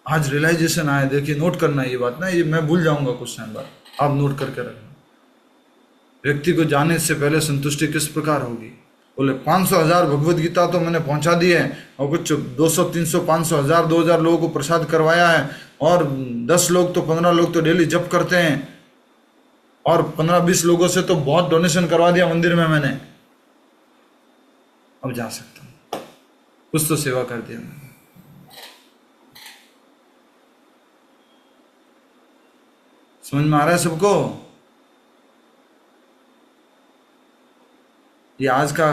आज रियलाइजेशन आया। देखिए, नोट करना ये बात ना, ये मैं भूल जाऊंगा कुछ टाइम बाद, आप नोट करके रखना। व्यक्ति को जाने से पहले संतुष्टि किस प्रकार होगी? बोले 500, 1000 भगवत गीता तो मैंने पहुंचा दी है, और कुछ 200, 300, 500, 1000, 2000 लोगों को प्रसाद करवाया है, और 10 लोग तो 15 लोग तो डेली जप करते हैं, और 15-20 लोगों से तो बहुत डोनेशन करवा दिया मंदिर में मैंने। अब जा सकता हूं, कुछ तो सेवा कर दिया मैंने। समझ में आ रहा है सबको? ये आज का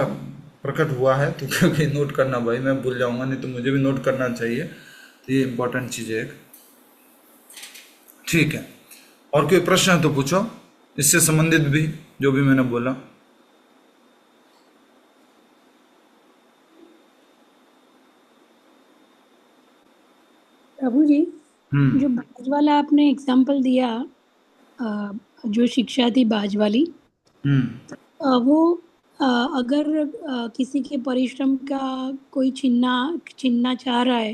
प्रकट हुआ है तो क्योंकि नोट करना भाई, मैं भूल जाऊंगा, नहीं तो मुझे भी नोट करना चाहिए। तो ये इंपॉर्टेंट चीज है एक। ठीक है, और कोई प्रश्न है तो पूछो, इससे संबंधित भी जो भी मैंने बोला। प्रभु जी, जो बाज वाला आपने एग्जाम्पल दिया, जो शिक्षा थी बाज वाली, वो अगर किसी के परिश्रम का कोई छीनना चाह रहा है,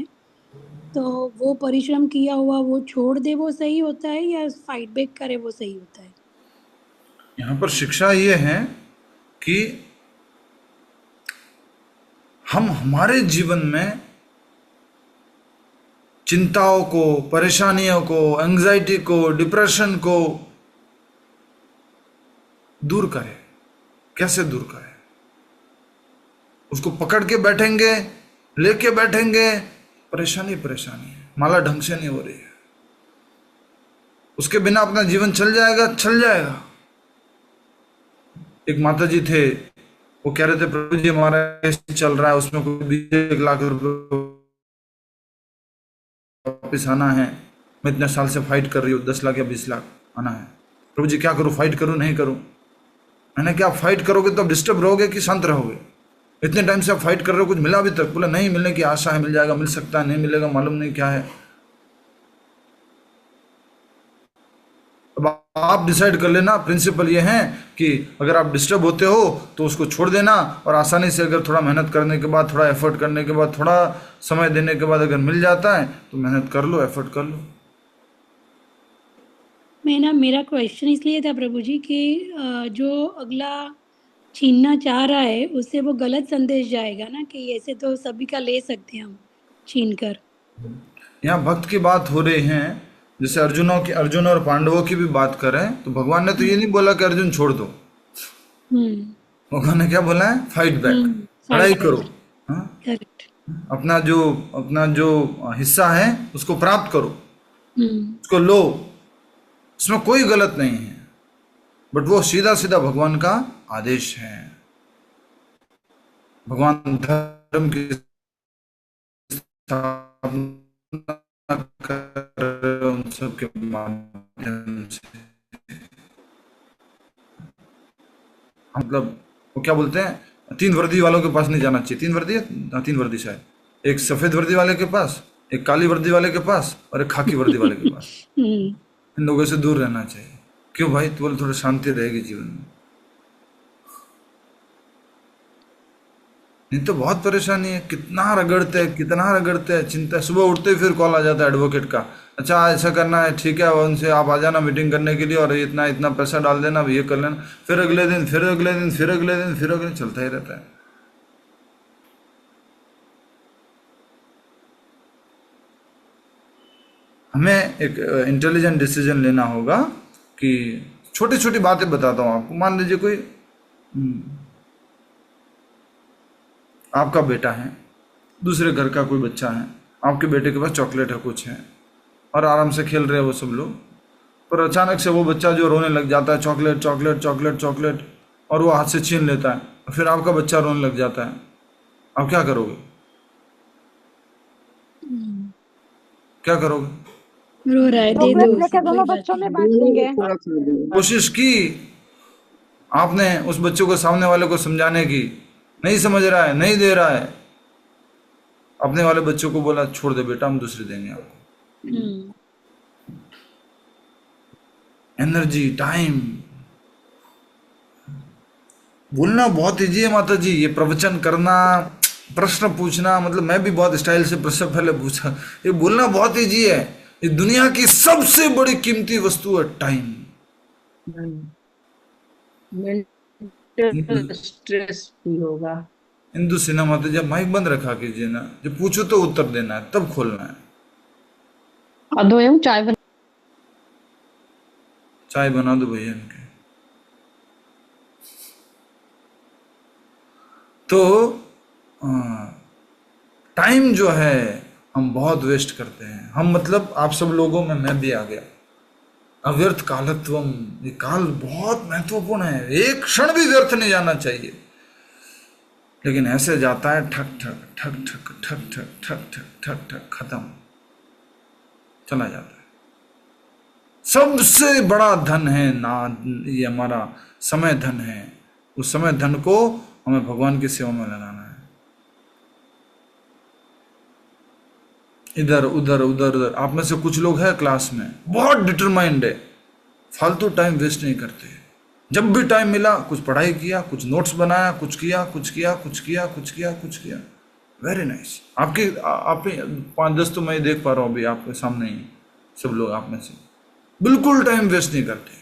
तो वो परिश्रम किया हुआ वो छोड़ दे, वो सही होता है, या फाइट बैक करे वो सही होता है? यहाँ पर शिक्षा ये है कि हम हमारे जीवन में चिंताओं को, परेशानियों को, एंजाइटी को, डिप्रेशन को दूर करें। कैसे दूर करें? उसको पकड़ के बैठेंगे, लेके बैठेंगे, परेशानी है, माला ढंग से नहीं हो रही है, उसके बिना अपना जीवन चल जाएगा। एक माता जी थे, वो कह रहे थे प्रभु जी हमारा कैसे चल रहा है, उसमें कोई 20 लाख रुपए वापिस आना है, मैं इतने साल से फाइट कर रही हूँ, 10 लाख या 20 लाख आना है, प्रभु जी क्या करूँ, फाइट करूँ नहीं करूँ? मैंने क्या, फाइट करोगे तो आप डिस्टर्ब रहोगे कि शांत रहोगे? इतने टाइम से आप फाइट कर रहे हो, कुछ मिला अभी तक? बोला नहीं, मिलने की आशा है, मिल जाएगा, मिल सकता है, नहीं मिलेगा मालूम नहीं क्या है। अब आप डिसाइड कर लेना। प्रिंसिपल ये है कि अगर आप डिस्टर्ब होते हो तो उसको छोड़ देना, और आसानी से अगर थोड़ा मेहनत करने के बाद, थोड़ा एफर्ट करने के बाद, थोड़ा समय देने के बाद अगर मिल जाता है तो मेहनत कर लो, एफर्ट कर लो। मेरा क्वेश्चन इसलिए था प्रभु जी कि जो अगला छीनना चाह रहा है उससे वो गलत संदेश जाएगा ना, कि ऐसे तो सभी का ले सकते हैं हम छीन कर। यहाँ भक्त की बात हो रही है, जैसे अर्जुन और पांडवों की भी बात करें तो भगवान ने तो ये नहीं बोला कि अर्जुन छोड़ दो। भगवान ने क्या बोला है? फाइट बैक, लड़ाई करो। करेक्ट। अपना जो हिस्सा है उसको प्राप्त करो, उसको लो, उसमें कोई गलत नहीं है, बट वो सीधा सीधा भगवान का आदेश है। भगवान धर्म की स्थापना कर रहे हो उन सब के माध्यम से। मतलब वो क्या बोलते हैं, 3 वर्दी वालों के पास नहीं जाना चाहिए। 3 वर्दी है, 3 वर्दी शायद, एक सफेद वर्दी वाले के पास, एक काली वर्दी वाले के पास और एक खाकी वर्दी वाले के पास। इन लोगों से दूर रहना चाहिए। क्यों भाई? तो बोले थोड़ी शांति रहेगी जीवन में। नहीं तो बहुत परेशानी है, कितना रगड़ते हैं, चिंता। सुबह उठते ही फिर कॉल आ जाता है एडवोकेट का, अच्छा ऐसा करना है, ठीक है, उनसे आप आ जाना मीटिंग करने के लिए और इतना इतना पैसा डाल देना, ये कर लेना। फिर अगले दिन, चलता ही रहता है। हमें एक इंटेलिजेंट डिसीजन लेना होगा कि छोटी छोटी बातें बताता हूँ आपको। मान लीजिए कोई आपका बेटा है, दूसरे घर का कोई बच्चा है, आपके बेटे के पास चॉकलेट है, कुछ है, और आराम से खेल रहे हैं वो सब लोग, पर अचानक से वो बच्चा जो रोने लग जाता है, चॉकलेट चॉकलेट चॉकलेट चॉकलेट, और वो हाथ से छीन लेता है, फिर आपका बच्चा रोने लग जाता है, आप क्या करोगे? क्या करोगे? रो रहा है, दे दो चॉकलेट उसे, लेके कोई दोनों बात बच्चों में नहीं। बांट देंगे। कोशिश की आपने उस बच्चों को, सामने वाले को समझाने की, नहीं समझ रहा है, नहीं दे रहा है, अपने वाले बच्चों को बोला छोड़ दे बेटा, हम दूसरे देंगे आपको। एनर्जी, टाइम, बोलना बहुत ईजी है माता जी। ये प्रवचन करना, प्रश्न पूछना, मतलब मैं भी बहुत स्टाइल से प्रश्न पहले पूछा। ये बोलना बहुत ईजी है। ये दुनिया की सबसे बड़ी कीमती वस्तु है टाइम। मेंटल स्ट्रेस भी होगा। हिंदू सिनेमा तो जब माइक बंद रखा कीजिए ना, जब पूछो तो उत्तर देना है, तब खोलना है। चाय बना दो भैया इनके। तो टाइम जो है हम बहुत वेस्ट करते हैं। हम मतलब आप सब लोगों में मैं भी आ गया। अव्यर्थ कालत्वम, ये काल बहुत महत्वपूर्ण है, एक क्षण भी व्यर्थ नहीं जाना चाहिए। लेकिन ऐसे जाता है, ठक ठक ठक ठक ठक ठक ठक ठक ठक ठक, खत्म, चला जाता है। सबसे बड़ा धन है ना, ये हमारा समय धन है। उस समय धन को हमें भगवान की सेवा में लगाना है। इधर उधर उधर उधर। आप में से कुछ लोग हैं क्लास में बहुत डिटरमाइंड है, फालतू टाइम वेस्ट नहीं करते। जब भी टाइम मिला कुछ पढ़ाई किया, कुछ नोट्स बनाया, कुछ किया कुछ किया कुछ किया कुछ किया कुछ किया। Very nice. आपके 5-10 तो मैं देख पा रहा हूँ अभी आपके सामने ही, सब लोग आप में से बिल्कुल टाइम वेस्ट नहीं करते।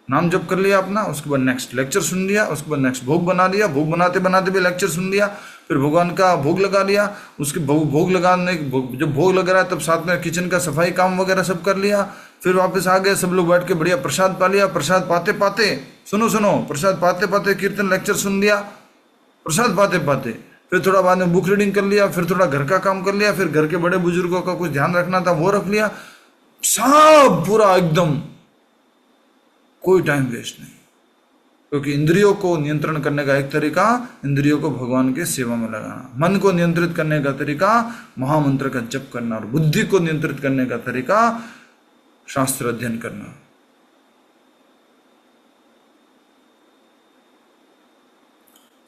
नाम जप कर लिया अपना, उसके बाद नेक्स्ट लेक्चर सुन लिया, उसके बाद नेक्स्ट भोग बना लिया, भोग बनाते बनाते भी लेक्चर सुन लिया, फिर भगवान का भोग लगा लिया। उसके भोग लगाने, जब भोग लग रहा है तब साथ में किचन का सफाई काम वगैरह सब कर लिया। फिर वापस आ गए, सब लोग बैठ के बढ़िया प्रसाद पा लिया। प्रसाद पाते पाते, सुनो, प्रसाद पाते पाते कीर्तन लेक्चर सुन लिया, प्रसाद पाते पाते फिर थोड़ा बाद में बुक रीडिंग कर लिया, फिर थोड़ा घर का काम कर लिया, फिर घर के बड़े बुजुर्गों का कुछ ध्यान रखना था वो रख लिया। सब पूरा एकदम कोई टाइम वेस्ट नहीं। क्योंकि इंद्रियों को नियंत्रण करने का एक तरीका, इंद्रियों को भगवान के सेवा में लगाना। मन को नियंत्रित करने का तरीका महामंत्र का जप करना, और बुद्धि को नियंत्रित करने का तरीका शास्त्र अध्ययन करना।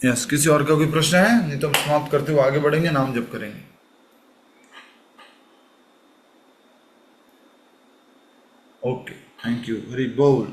यस, किसी और का कोई प्रश्न है? नहीं तो हम समाप्त करते हुए आगे बढ़ेंगे, नाम जप करेंगे। ओके, थैंक यू, हरि बोल।